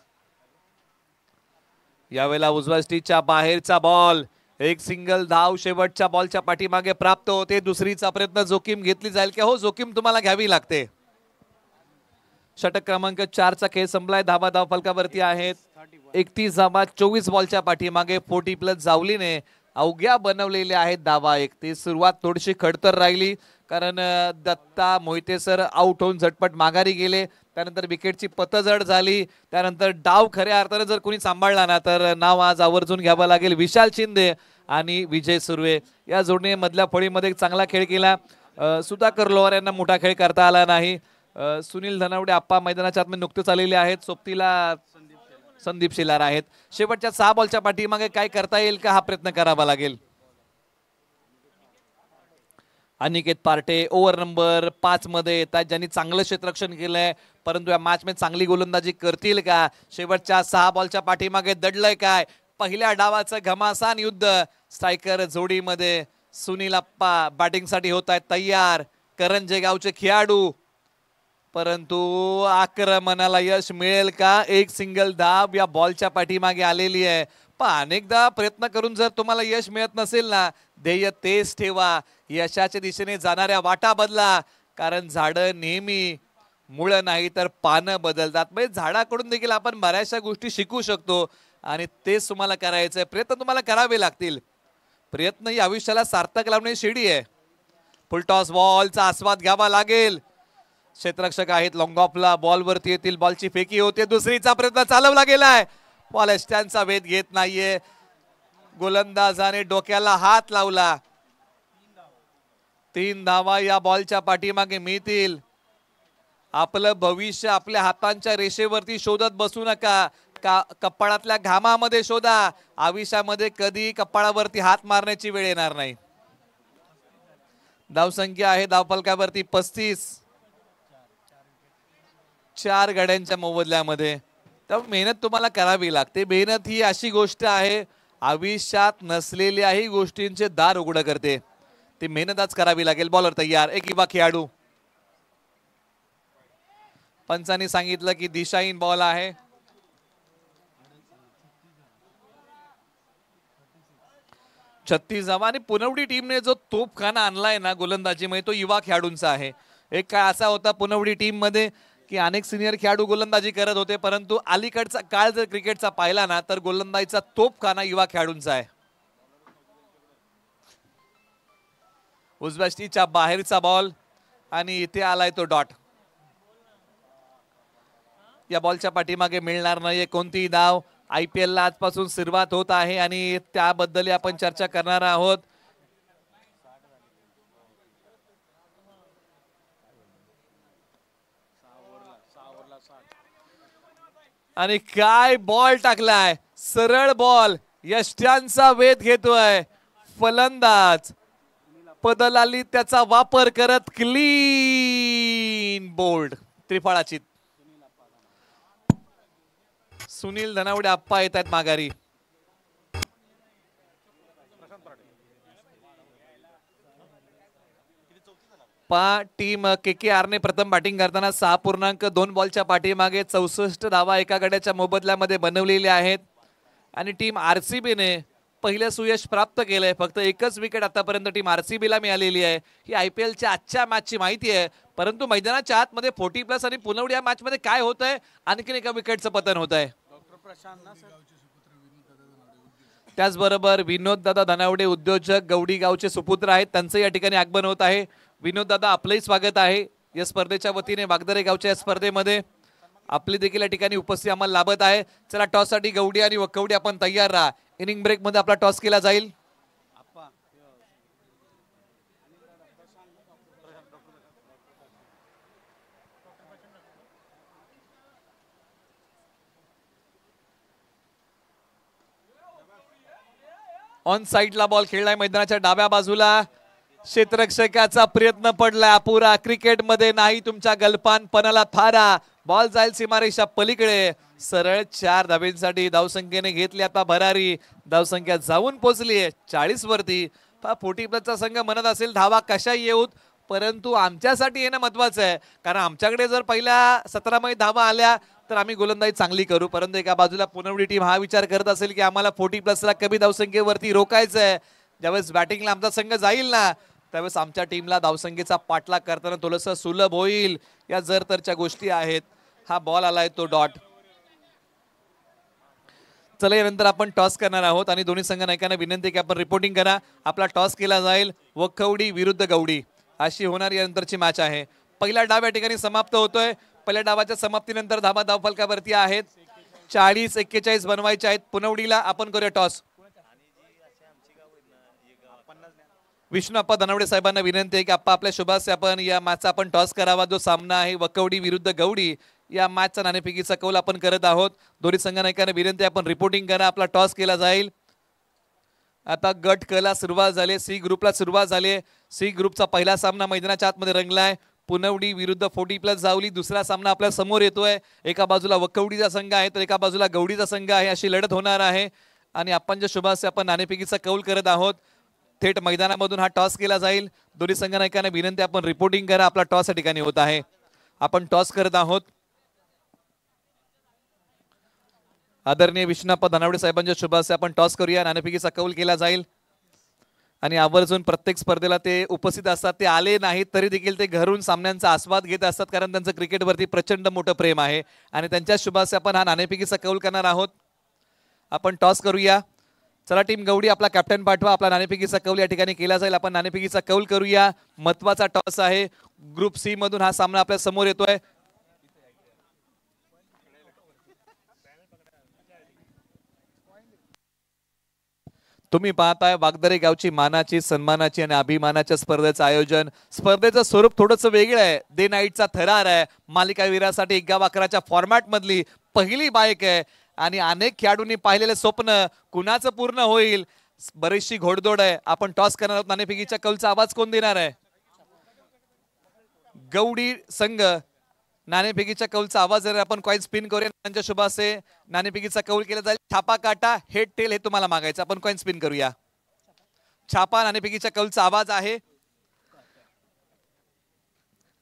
यावेळेला उजव्या स्टिचच्या बाहेरचा बॉल. एक सिंगल धाव शेवटच्या बॉलच्या पाठीमागे प्राप्त होते. दुसरीचा प्रयत्न जोखीम घेतली जाईल की हो जोखीम तुम्हाला घ्यावी लागते. षटक क्रमांक 4चा खेळ संपलाय. धावा धाव फलकावरती आहेत 31 धावा 24 बॉलच्या पाठीमागे 40+ जावलीने अवघ्या बनवलेल्या आहेत धावा. ती सुरुवात थोडीशी खडतर राहिली कारण दत्ता मोहिते सर आउट होऊन झटपट माघारी गेले. त्यानंतर विकेटची पतझड झाली. त्यानंतर डाव खऱ्या अर्थाने जर कोणी सांभाळला ना तर नाव आज आवर्जून घ्यावं लागेल. विशाल शिंदे आणि विजय सुर्वे या जोडीने मधल्या फळीमध्ये चांगला खेळ केला. सुधाकर लोहार यांना मोठा खेळ करता आला नाही. सुनील धनावडे आप्पा मैदानाच्या आतमध्ये नुकतेच आलेले आहेत. सोबतीला संदीप शेलार आहेत. शेवटच्या 6 बॉलच्या पाठीमागे काय करता येईल का हा प्रयत्न करावा लागेल. अनिकेत पार्टे ओव्हर नंबर 5 मध्ये येतात ज्यांनी चांगलं क्षेत्ररक्षण केलंय, परंतु या मॅच मध्ये चांगली गोलंदाजी करतील का. शेवटच्या 6 बॉलच्या पाठीमागे दडलंय काय. पहिल्या डावाचं घमासान युद्ध. स्ट्रायकर जोडीमध्ये सुनील आप्पा बॅटिंग साठी होत आहेत तयार. करंजे गावचे खेळाडू, परंतु आक्रमणाला यश मिळेल का. एक सिंगल धाव या बॉलच्या पाठीमागे आलेली आहे. पण अनेकदा प्रयत्न करून जर तुम्हाला यश मिळत नसेल ना, ध्येय तेच ठेवा. यशाच्या दिशेने जाणाऱ्या वाटा बदला. कारण झाडं नेहमी मुळं नाही तर पानं बदलतात. म्हणजे झाडाकडून देखील आपण बऱ्याचशा गोष्टी शिकू शकतो आणि तेच तुम्हाला करायचंय. प्रयत्न तुम्हाला करावे लागतील. प्रयत्न ही आयुष्याला सार्थक लावण्याची शिडी आहे. फुलटॉस बॉलचा आस्वाद घ्यावा लागेल. क्षेत्ररक्षक आहेत लॉंग ऑफला. बॉल वरती येतील. बॉलची फेकी होते. दुसरीचा प्रयत्न चालवला गेलाय. बॉल स्टँडचा वेध घेत नाहीये. गोलंदाजाने डोक्याला हात लावला. 3 धावा या बॉलच्या पाठीमागे मिळतील. आपलं भविष्य आपल्या हातांच्या रेषेवरती शोधत बसू नका. कपाळातल्या घामामध्ये शोधा. आयुष्यामध्ये कधी कपाळावरती हात मारण्याची वेळ येणार नाही. धावसंख्या आहे धावफलकावरती 35. 4 गड्यांच्या मोबदल्यामध्ये. तर मेहनत तुम्हाला करावी लागते. मेहनत ही अशी गोष्ट आहे आयुष्यात नसलेल्याही गोष्टींचे दार उघड करते. ती मेहनत आज करावी लागेल. बॉलर तयार. एक युवा खेळाडू. पंचांनी सांगितलं की दिशाहीन बॉल आहे. छत्तीस धावा आणि पुनवडी टीमने जो तोफखाना आणलाय ना गोलंदाजीमध्ये तो युवा खेळाडूंचा आहे. एक काळ असा होता पुनवडी टीम मध्ये की अनेक सिनियर खेळाडू गोलंदाजी करत होते, परंतु अलीकडचा काळ जर क्रिकेटचा पाहिला ना तर गोलंदाजीचा तोफखाना युवा खेळाडूंचा आहे. उजव्या स्टिचच्या बाहेरचा बॉल आणि इथे आलाय तो डॉट. या बॉलच्या पाठीमागे मिळणार नाहीये कोणतीही धाव. IPL ला आजपासून सुरुवात होत आहे आणि त्याबद्दल आपण चर्चा करणार आहोत. आणि काय बॉल टाकलाय, सरळ बॉल, यष्ट्यांचा वेध घेतोय फलंदाज. पदलाली त्याचा वापर करत क्लीन बोल्ड, त्रिफळाची. सुनील धनावडे आप्पा येत आहेत माघारी. टीम KKR ने प्रथम बॅटिंग करताना 6.2 बॉलच्या पाठीमागे 64 धावा एका गड्याच्या मोबदल्यामध्ये बनवलेल्या आहेत. आणि टीम RCB ने पहिलं सुयश प्राप्त केलंय. फक्त एकच विकेट आतापर्यंत टीम RCB ला मिळालेली आहे. ही IPL च्या आजच्या मॅचची माहिती आहे. परंतु मैदानाच्या आतमध्ये 40+ आणि पुनवडी या मॅच मध्ये काय होत आहे, आणखीन एका विकेटचं पतन होत आहे. त्याचबरोबर विनोद दादा धनावडे उद्योजक गवडी गावचे सुपुत्र आहेत, त्यांचं या ठिकाणी आगमन होत आहे. विनोद दादा आपलंही स्वागत आहे या स्पर्धेच्या वतीने. वागदरे गावच्या या स्पर्धेमध्ये आपली देखील या ठिकाणी उपस्थिती आम्हाला लाभत आहे. चला टॉस साठी गवडी आणि वकवडी आपण तयार राहा. इनिंग ब्रेक मध्ये आपला टॉस केला जाईल. ऑन साइडला बॉल खेळलाय मैदानाच्या डाव्या बाजूला. क्षेत्ररक्षकाचा प्रयत्न पडलाय अपुरा. क्रिकेटमध्ये नाही तुमच्या गलपानपणाला थारा. बॉल जाईल सीमारेषा पलीकडे. सरळ 4 धाब्यांसाठी धावसंख्येने घेतली आता भरारी. धावसंख्या जाऊन पोहोचली 40 वरती. 40+ संघ म्हणत असेल धावा कशा येऊत, परंतु आमच्यासाठी येणं महत्वाचं आहे. कारण आमच्याकडे जर पहिल्या 17 मध्ये धावा आल्या तर आम्ही गोलंदाजी चांगली करू. परंतु एका बाजूला पुनवडी टीम हा विचार करत असेल की आम्हाला 40+ ला कमी धावसंख्येवरती रोखायचं आहे. ज्यावेळेस बॅटिंगला आमचा संघ जाईल ना, त्यावेळेस आमच्या टीमला धावसंख्येचा पाठलाग करताना थोडंसं सुलभ होईल. या जर तरच्या गोष्टी आहेत. हा बॉल आलाय तो डॉट. चला यानंतर आपण टॉस करणार आहोत आणि दोन्ही संघ नायकांना विनंती की आपण रिपोर्टिंग करा. आपला टॉस केला जाईल वखवडी विरुद्ध गवडी अशी होणार यानंतरची मॅच आहे. पहिला डाव या ठिकाणी समाप्त होतोय. पहिल्या डावाच्या समाप्तीनंतर धाबा धावफलकावरती आहेत. 40-41 बनवायचे आहेत पुनवडीला. आपण करूया टॉस. विष्णू अप्पा धनावडे साहेबांना विनंती आहे की आप्पा आपल्या शुभास्य आपण या मॅचचा आपण टॉस करावा. जो सामना आहे वकवडी विरुद्ध गवडी या मॅचचा नाणेफेकीचा कौल आपण करत आहोत. दोन्ही संघ नायकांना विनंती आपण रिपोर्टिंग करा. आपला टॉस केला जाईल. आता गट क ला सुरुवात झाली. C ग्रुपला सुरुवात झाली. C ग्रुपचा पहिला सामना मैदानाच्या आतमध्ये रंगलाय. पुनवडी विरुद्ध 40+ जावली. दुसरा सामना आपल्या समोर येतोय. एका बाजूला वकवडीचा संघ आहे तर एका बाजूला गवडीचा संघ आहे. अशी लढत होणार आहे आणि आपण जे शुभास्य आपण नाणेफेकीचा कौल करत आहोत. थेट मैदानामधून हा टॉस केला जाईल. दोन्ही संघ नायकांना विनंती आपण रिपोर्टिंग करा. आपला टॉस या ठिकाणी होत आहे. आपण टॉस करत आहोत. आदरणीय विष्णुप्पा धनावडे साहेबांच्या शुभास्य आपण टॉस करूया. नाणेफेकीचा कौल केला जाईल आणि आवर्जून प्रत्येक स्पर्धेला ते उपस्थित असतात. ते आले नाहीत तरी देखील ते घरून सामन्यांचा आस्वाद घेत असतात, कारण त्यांचं क्रिकेटवरती प्रचंड मोठं प्रेम आहे आणि त्यांच्या शुभास्य आपण हा नाणेफेकीचा कौल करणार आहोत. आपण टॉस करूया. चला टीम गवडी आपला कॅप्टन पाठवा. आपला नाणेफेकीचा कौल या ठिकाणी केला जाईल. आपण नाणेफेकीचा कौल करूया. महत्वाचा टॉस आहे. ग्रुप C मधून हा सामना आपल्या समोर येतोय. तुम्ही पाहताय वागदरे गावची मानाची, सन्मानाची आणि अभिमानाच्या स्पर्धेचं आयोजन. स्पर्धेचं स्वरूप थोडंसं वेगळं आहे. डे नाईटचा थरार आहे. मालिकावीरासाठी 1/11च्या फॉर्मॅट मधली पहिली बाईक आहे आणि अनेक खेळाडूंनी पाहिलेले स्वप्न कुणाचं पूर्ण होईल. बरीचशी घोडदौड आहे. आपण टॉस करणार आहोत. नाणेफेकीच्या कौलचा आवाज कोण देणार आहे? गवडी संघ नाणेफेकीच्या कौलचा आवाज देणार. आपण कॉइन स्पिन करूया. त्यांच्या शुभासे नाणेफेकीचा कौल केला जाईल. छापा काटा हेड टेल हे तुम्हाला मागायचं. आपण कॉइन स्पिन करूया. छापा नाणेफेकीच्या कौलचा आवाज आहे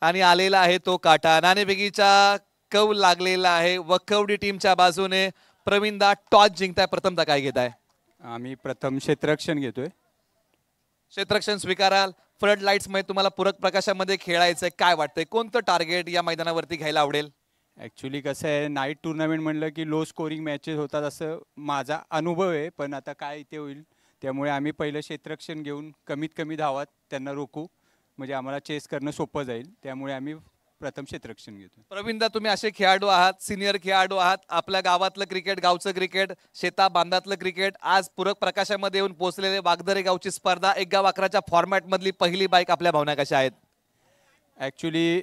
आणि आलेला आहे तो काटा. नाणेफेकीचा कौल लागलेला आहे वखवडी टीमच्या बाजूने. प्रवीणदा टॉस जिंकताय. प्रथमता काय घेताय? आम्ही प्रथम क्षेत्ररक्षण घेतोय. क्षेत्ररक्षण स्वीकाराल. फ्लड लाईट्स मध्ये तुम्हाला पूरक प्रकाशामध्ये खेळायचंय. काय वाटतंय कोणतं टार्गेट या मैदानावरती घ्यायला आवडेल? ॲक्च्युली कसं आहे, नाईट टुर्नामेंट म्हणलं की लो स्कोरिंग मॅचेस होतात असं माझा अनुभव आहे. पण आता काय इथे होईल, त्यामुळे आम्ही पहिलं क्षेत्ररक्षण घेऊन कमीत कमी धावात त्यांना रोखू, म्हणजे आम्हाला चेस करणं सोपं जाईल. त्यामुळे आम्ही प्रथम क्षेत्ररक्षण घेतो. प्रवीणदा, तुम्ही असे खेळाडू आहात, सिनियर खेळाडू आहात. आपल्या गावातलं क्रिकेट, गावचं क्रिकेट, शेता बांधातलं क्रिकेट, आज पूरक प्रकाशामध्ये येऊन पोहोचलेले वागदरे गावची स्पर्धा, 1 गाव 11च्या फॉर्मॅट मधली पहिली बाईक. आपल्या भावना कशा आहेत? ॲक्च्युली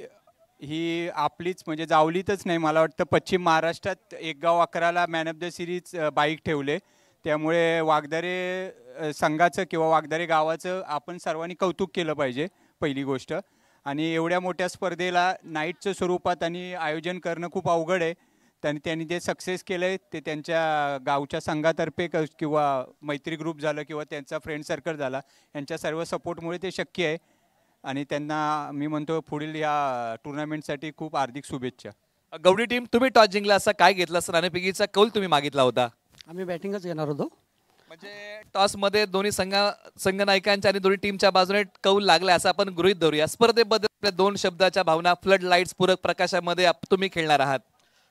ही आपलीच म्हणजे जावलीतच नाही, मला वाटतं पश्चिम महाराष्ट्रात 1 गाव 11ला man of the series bike ठेवले. त्यामुळे वागदरे संघाचं किंवा वागदरे गावाचं आपण सर्वांनी कौतुक केलं पाहिजे पहिली गोष्ट. आणि एवढ्या मोठ्या स्पर्धेला नाईटचं स्वरूपात आणि आयोजन करणं खूप अवघड आहे. त्यांनी जे सक्सेस केलं आहे ते त्यांच्या गावच्या संघातर्फे किंवा मैत्री ग्रुप झालं किंवा त्यांचा फ्रेंड सर्कल झाला, यांच्या सर्व सपोर्टमुळे ते शक्य आहे. आणि त्यांना मी म्हणतो पुढील या टुर्नामेंटसाठी खूप हार्दिक शुभेच्छा. गवडी टीम, तुम्ही टॉस जिंकला, असं काय घेतलं असं? नाणेफेकीचा कौल तुम्ही मागितला होता. आम्ही बॅटिंगच घेणार होतो. म्हणजे टॉस मध्ये दोन्ही संघनायकांच्या आणि दोन्ही टीमच्या बाजूने कौल लागला असं आपण गृहीत धरूया. स्पर्धेबद्दल आपल्या 2 शब्दाच्या भावना. फ्लड लाईट्स पूरक प्रकाशामध्ये तुम्ही खेळणार आहात.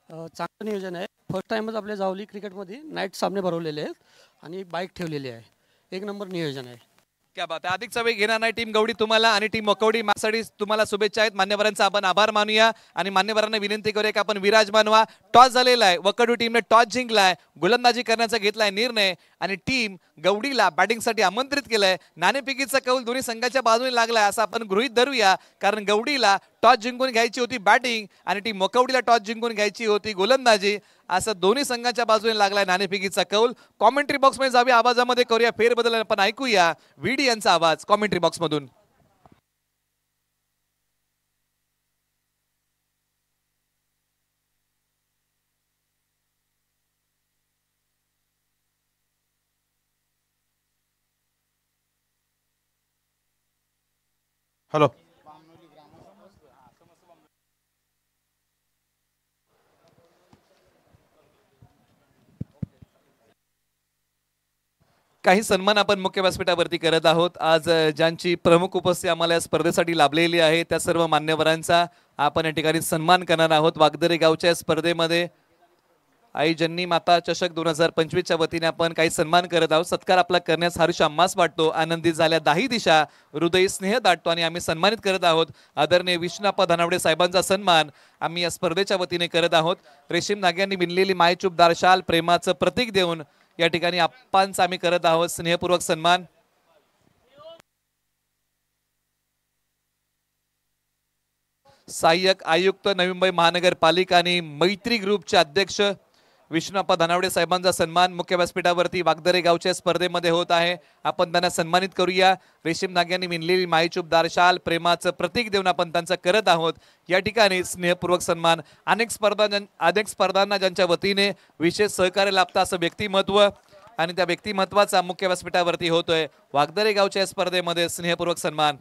चांगलं नियोजन आहे. फर्स्ट टाइमच आपल्या जावली क्रिकेटमध्ये नाईट सामने भरवलेले आहेत आणि बाईक ठेवलेली आहे. 1 नंबर नियोजन आहे. क्या बात आहे. अधिकचा वेळ घेणार नाही टीम गवडी तुम्हाला आणि टीम मकवडी मासाठी तुम्हाला शुभेच्छा आहेत. मान्यवरांचा आपण आभार मानूया आणि मान्यवरांना विनंती करूया की आपण विराजमान व्हा. टॉस झालेला आहे, वकडू टीमने टॉस जिंकलाय, गोलंदाजी करण्याचा घेतलाय निर्णय आणि टीम गवडीला बॅटिंगसाठी आमंत्रित केलंय. नाणेफेकीचा कौल दोन्ही संघाच्या बाजूने लागलाय असं आपण गृहीत धरूया, कारण गवडीला टॉस जिंकून घ्यायची होती बॅटिंग आणि टीम मकवडीला टॉस जिंकून घ्यायची होती गोलंदाजी. असं दोन्ही संघाच्या बाजूने लागलाय नाणेफेकीचा कौल. कॉमेंट्री बॉक्स मध्ये जाऊया, आवाजामध्ये करूया फेरबदल. आपण ऐकूया व्हीडी यांचा आवाज कॉमेंट्री बॉक्स मधून. हॅलो. काही सन्मान आपण मुख्य व्यासपीठावरती करत आहोत. आज ज्यांची प्रमुख उपस्थिती आम्हाला या स्पर्धेसाठी लाभलेली आहे त्या सर्व मान्यवरांचा आपण या ठिकाणी सन्मान करणार आहोत. वागदरे गावच्या स्पर्धेमध्ये आई जननी माता चषक 2025च्या वतीने आपण काही सन्मान करत आहोत. सत्कार आपला करण्यास हर्ष आम्हास वाटतो. आनंदित झाल्या दाही दिशा, हृदय स्नेह दाटतो आणि आम्ही सन्मानित करत आहोत. आदरणीय विष्णुप्पा धनावडे साहेबांचा सन्मान आम्ही या स्पर्धेच्या वतीने करत आहोत. रेशीम धाग्यांनी विणलेली मायचूपदार शाल प्रेमाचं प्रतीक देऊन या ठिकाणी आप्पांचा आम्ही करत आहोत स्नेहपूर्वक सन्मान. सहाय्यक आयुक्त नवी मुंबई महानगरपालिका आणि मैत्री ग्रुपचे अध्यक्ष विष्णुप्पा धनावडे साहेबांचा सन्मान मुख्य व्यासपीठावरती वागदरे गावच्या स्पर्धेमध्ये होत आहे. आपण त्यांना सन्मानित करूया. रेशीम धाग्यांनी विणलेली मायचूपदार शाल प्रेमाचं प्रतीक देऊन आपण त्यांचा करत आहोत या ठिकाणी स्नेहपूर्वक सन्मान. अनेक स्पर्धांना ज्यांच्या वतीने विशेष सहकार्य लाभतं असं व्यक्तिमत्व आणि त्या व्यक्तिमत्वाचा मुख्य व्यासपीठावरती होतोय. वागदरे गावच्या स्पर्धेमध्ये स्नेहपूर्वक सन्मान.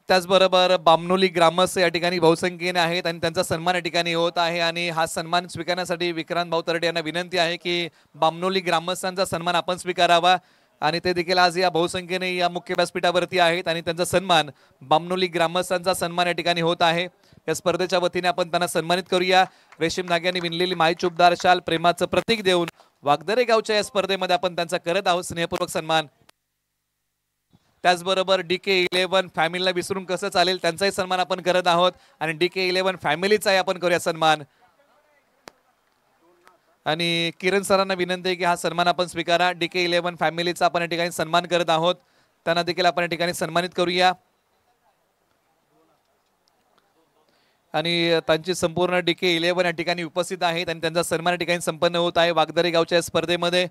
त्याचबरोबर बामनोली ग्रामस्थ या ठिकाणी बहुसंख्येने आहेत आणि त्यांचा सन्मान या ठिकाणी होत आहे. आणि हा सन्मान स्वीकारण्यासाठी विक्रांत भाऊ तरडे यांना विनंती आहे की बामनोली ग्रामस्थांचा सन्मान आपण स्वीकारावा. आणि ते देखील आज या बहुसंख्येने या मुख्य व्यासपीठावरती आहेत आणि त्यांचा सन्मान बामनोली ग्रामस्थांचा सन्मान या ठिकाणी होत आहे. या स्पर्धेच्या वतीने आपण त्यांना सन्मानित करूया. रेशीम धाग्यांनी विणलेली मायचूपदार शाल प्रेमाचं प्रतीक देऊन वागदरे गावच्या या स्पर्धेमध्ये आपण त्यांचा करत आहोत स्नेहपूर्वक सन्मान. त्याचबरोबर DK11 फॅमिलीला विसरून कसं चालेल, त्यांचाही सन्मान आपण करत आहोत आणि DK11 फॅमिलीचाही आपण करूया सन्मान. आणि किरण सरांना विनंती आहे की हा सन्मान आपण स्वीकारा. DK11 फॅमिलीचा आपण या ठिकाणी सन्मान करत आहोत, त्यांना देखील आपण या ठिकाणी सन्मानित करूया. आणि त्यांची संपूर्ण DK11 या ठिकाणी उपस्थित आहेत आणि त्यांचा सन्मान या ठिकाणी संपन्न होत आहे वागदरे गावच्या स्पर्धेमध्ये.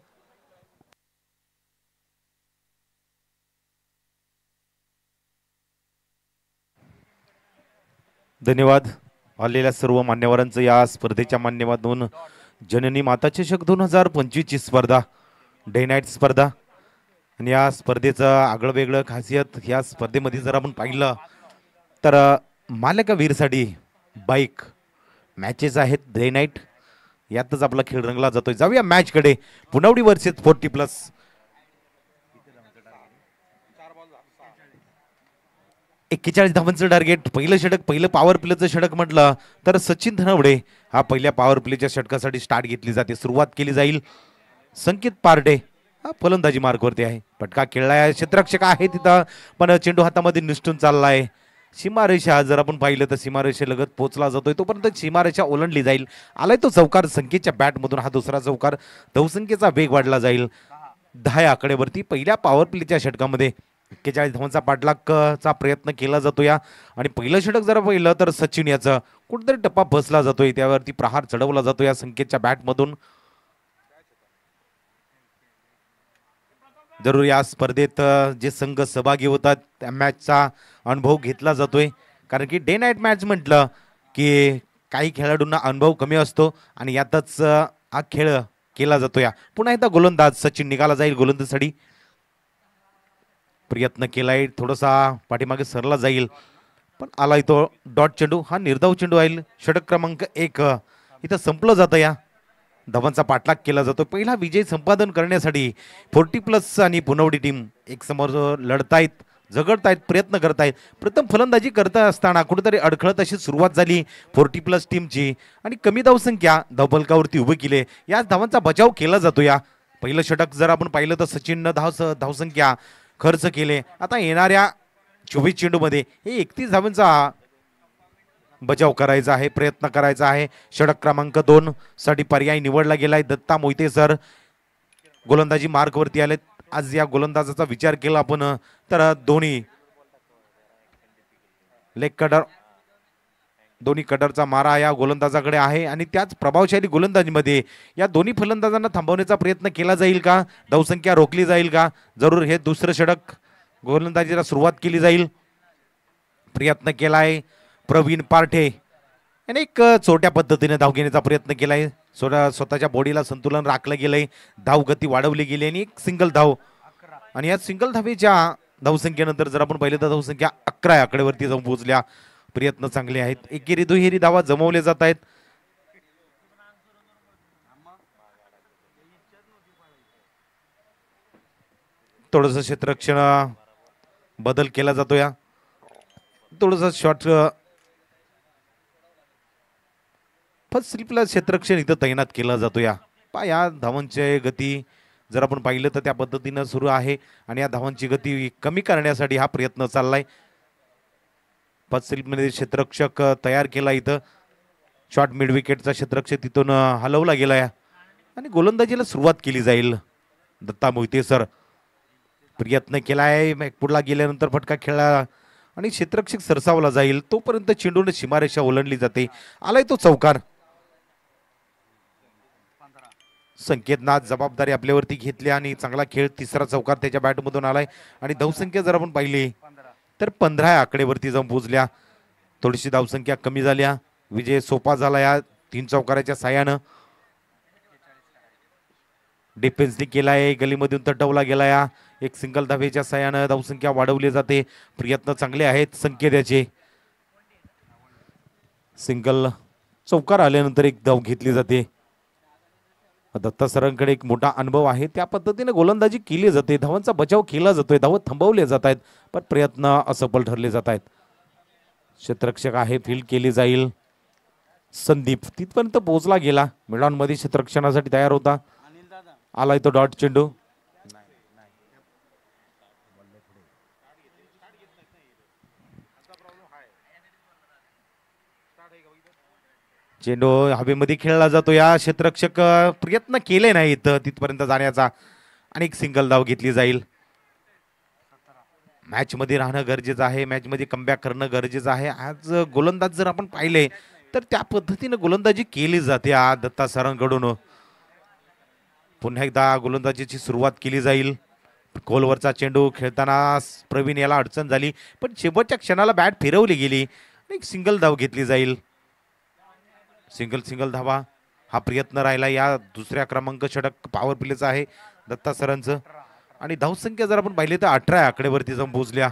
धन्यवाद आलेल्या सर्व मान्यवरांचं. या स्पर्धेच्या माध्यमातून जननी माता चषक 2025 ची स्पर्धा, डे नाईट स्पर्धा आणि या स्पर्धेचं आगळं वेगळं खासियत या स्पर्धेमध्ये जर आपण पाहिलं तर मालकावीरसाठी बाईक मॅचेस आहेत. डे नाईट यातच आपला खेळ रंगला जातोय. जाऊया मॅचकडे. पुनवडी वर्सेस 40+. 41 धावांचं टार्गेट. पहिलं षटक, पहिलं पॉवर प्लेचं षटक म्हटलं तर सचिन धनावडे हा पहिल्या पॉवर प्लेच्या षटकासाठी स्टार्ट घेतली जाते. सुरुवात केली जाईल संकेत पार्टे फलंदाजी मार्कवरती आहे. फटका खेळलाय, क्षेत्ररक्षक आहे तिथं, पण चेंडू हातामध्ये निसटून चाललाय. सीमारेषा जर आपण पाहिलं तर सीमारेषेलगत पोहोचला जातोय, तोपर्यंत सीमारेषा ओलांडली जाईल. आलाय तो चौकार संख्येच्या बॅटमधून, हा दुसरा चौकार. धावसंख्येचा वेग वाढला जाईल 10 आकड्यावरती. पहिल्या पॉवर प्लेच्या षटकामध्ये 41 धावांचा पाठलागचा प्रयत्न केला जातो या. आणि पहिलं षटक जर पाहिलं तर सचिन याचं कुठेतरी टप्पा बसला जातोय, त्यावरती प्रहार चढवला जातो या संख्येच्या बॅटमधून. जरूर या स्पर्धेत जे संघ सहभागी होतात त्या मॅचचा अनुभव घेतला जातोय, कारण की डे नाईट मॅच म्हटलं की काही खेळाडूंना अनुभव कमी असतो आणि यातच हा खेळ केला जातो या. पुन्हा एकदा गोलंदाज सचिन निघाला जाईल गोलंदाजसाठी. प्रयत्न केलाय, थोडासा पाठीमागे सरला जाईल, पण आलाय तो डॉट चेंडू. हा निर्धाव चेंडू आहे. षटक क्रमांक 1 इथं संपलं जातं या. धावांचा पाठलाग केला जातो. पहिला विजय संपादन करण्यासाठी 40+ आणि पुनवडी टीम एक समोर लढतायत, झगडतायत, प्रयत्न करतायत. प्रथम फलंदाजी करत असताना कुठेतरी अडखळत अशी सुरुवात झाली 40+ टीमची आणि कमी धावसंख्या धावफलकावरती उभे केले. याच धावांचा बचाव केला जातो या. पहिलं षटक जर आपण पाहिलं तर सचिननं धावसंख्या खर्च केले. आता येणाऱ्या 24 चेंडूमध्ये हे 31 धावांचा बचाव करायचा आहे, प्रयत्न करायचा आहे. षटक क्रमांक 2 साठी पर्याय निवडला गेलाय. दत्ता मोहिते सर गोलंदाजी मार्कवरती आलेत. आज या गोलंदाजाचा विचार केला आपण तर दोन्ही लेग कटर, दोन्ही कटरचा मारा या गोलंदाजाकडे आहे आणि त्याच प्रभावशाली गोलंदाजीमध्ये या दोन्ही फलंदाजांना थांबवण्याचा प्रयत्न केला जाईल का, धावसंख्या रोखली जाईल का. जरूर हे दुसरं षटक गोलंदाजीला सुरुवात केली जाईल. प्रयत्न केलाय प्रवीण पारठे याने एक छोट्या पद्धतीने धाव घेण्याचा प्रयत्न केलाय. स्वतःच्या बॉडीला संतुलन राखलं गेलंय, धाव गती वाढवली गेली आणि एक सिंगल धाव. आणि या सिंगल धावेच्या धावसंख्येनंतर जर आपण पाहिलं तर धावसंख्या 11 आकड्यावरती जाऊन पोहोचल्या. प्रयत्न चांगले आहेत, एकेरी दुहेरी धावा जमवले जात आहेत. थोडस क्षेत्ररक्षण बदल केला जातो या. थोडस शॉर्ट फर्स्ट स्लिपला क्षेत्ररक्षण इथं तैनात केला जातो या. या धावांची गती जर आपण पाहिलं तर त्या पद्धतीनं सुरू आहे आणि या धावांची गती कमी करण्यासाठी हा प्रयत्न चाललाय. फर्स्ट स्लिपमध्ये क्षेत्ररक्षक तयार केला. इथं शॉर्ट मिड विकेटचा क्षेत्ररक्षक तिथून हलवला गेला आणि गोलंदाजीला सुरुवात केली जाईल. दत्ता मोहिते सर प्रयत्न केलाय, पुढला गेल्यानंतर फटका खेळला आणि क्षेत्ररक्षक सरसावला जाईल. तोपर्यंत चेंडूने सीमारेषा ओलांडली जाते. आलाय तो चौकार. संकेतनाथ जबाबदारी आपल्यावरती घेतली आणि चांगला खेळ, तिसरा चौकार त्याच्या बॅटमधून आलाय. आणि धावसंख्या जर आपण पाहिली तर 15 आकडेवरती जाऊन पोहोचल्या. थोडीशी धावसंख्या कमी झाल्या. विजय सोपा झाला या 3 चौकाराच्या साह्यानं. डिफेन्सनी केलाय, गलीमधून तटवला गेला या. एक सिंगल धावेच्या साह्यानं धावसंख्या वाढवली जाते. प्रयत्न चांगले आहेत संकेताचे. सिंगल चौकार आल्यानंतर एक धाव घेतली जाते. दत्ता सरांकडे एक मोठा अनुभव आहे, त्या पद्धतीने गोलंदाजी केली जाते. धावांचा बचाव केला जातोय, धावा थांबवले जात आहेत, पण प्रयत्न असफल ठरले जात आहेत. क्षेत्ररक्षक आहे, फील्ड केली जाईल. संदीप तिथपर्यंत पोहोचला गेला, मिडॉनमध्ये क्षेत्ररक्षणासाठी तयार होता. आलाय तो डॉट चेंडू. चेंडू हवेमध्ये खेळला जातो. या क्षेत्ररक्षक प्रयत्न केले नाहीत तिथपर्यंत जाण्याचा आणि एक सिंगल धाव घेतली जाईल. मॅच मध्ये राहणं गरजेचं आहे, मॅच मध्ये कमबॅक करणं गरजेचं आहे. आज गोलंदाज जर आपण पाहिले तर त्या पद्धतीने गोलंदाजी केली जाते आज दत्ता सरांकडून. पुन्हा एकदा गोलंदाजीची सुरुवात केली जाईल. खोलवरचा चेंडू खेळताना प्रवीण याला अडचण झाली, पण शेवटच्या क्षणाला बॅट फिरवली गेली आणि एक सिंगल धाव घेतली जाईल. सिंगल धावा हा प्रयत्न राहिला. या दुसऱ्या क्रमांक षटक पॉवर प्लेचा आहे दत्ता सरांचं. आणि धावसंख्या जर आपण पाहिली तर 18 आकडेवरती जाऊन पोहोचल्या.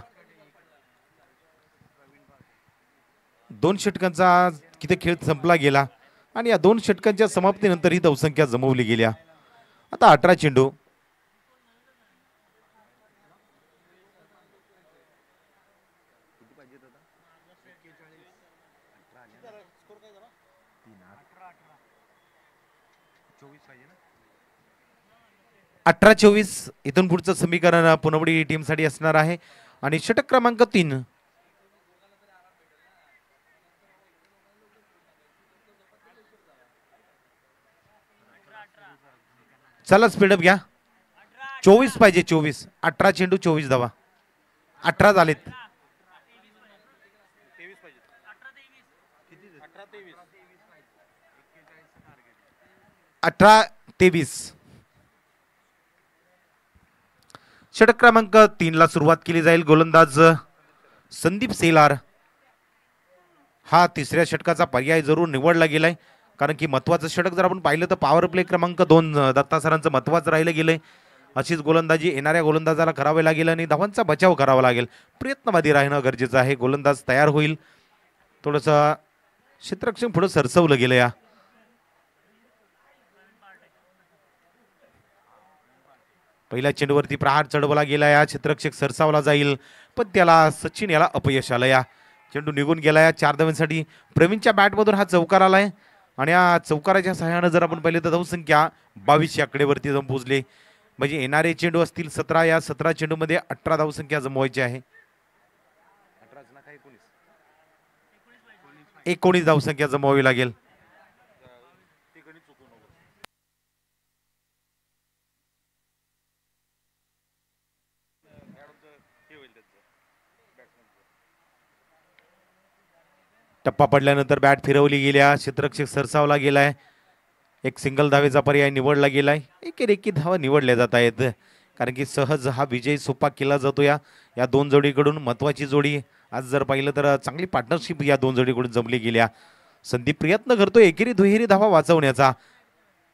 2 षटकांचा किती खेळ संपला गेला आणि या 2 षटकांच्या समाप्तीनंतर ही धावसंख्या जमवली गेल्या. आता 18 चेंडू. 18-24 इथून पुढचं समीकरण पुनवडी टीमसाठी असणार आहे आणि षटक क्रमांक 3 चला स्पीडअप घ्या 24 पाहिजे 24 18 चेंडू 24 धावा 18 झालेत 18-23 षटक क्रमांक 3 ला सुरुवात केली जाईल गोलंदाज संदीप सेलार हा तिसऱ्या षटकाचा पर्याय जरूर निवडला गेलाय कारण की महत्वाचं षटक जर आपण पाहिलं तर पॉवर प्ले क्रमांक 2 दत्ता सरांचं महत्वाचं राहिलं गेलंय अशीच गोलंदाजी येणाऱ्या गोलंदाजाला करावे लागेल आणि धावांचा बचाव करावा लागेल प्रयत्नवादी राहणं गरजेचं आहे गोलंदाज तयार होईल थोडंसं क्षेत्ररक्षण पुढे सरसवलं गेलं या पहिल्या चेंडूवरती प्रहार चढवला गेला या क्षेत्ररक्षक सरसावला जाईल पण त्याला सचिन याला अपयश आलं या चेंडू निघून गेला या 4 धावांसाठी प्रवीणच्या बॅटमधून हा चौकार आलाय आणि या चौकाराच्या सहाय्याने जर आपण पाहिलं तर धावसंख्या 22 या आकडेवरती जाऊन पोहोचले म्हणजे येणारे चेंडू असतील 17 या 17 चेंडूमध्ये 18 धावसंख्या जमवायची आहे 19 धावसंख्या जमवावी लागेल टप्पा पडल्यानंतर बॅट फिरवली गेल्या क्षेत्ररक्षक सरसावला गेलाय एक सिंगल धावेचा पर्याय निवडला गेलाय एकेकी धावा निवडल्या जात आहेत कारण की सहज हा विजय सोपा केला जातो या दोन जोडीकडून महत्वाची जोडी आज जर पाहिलं तर चांगली पार्टनरशिप या दोन जोडीकडून जमली गेल्या संदीप प्रयत्न करतो एकेरी दुहेरी धावा वाचवण्याचा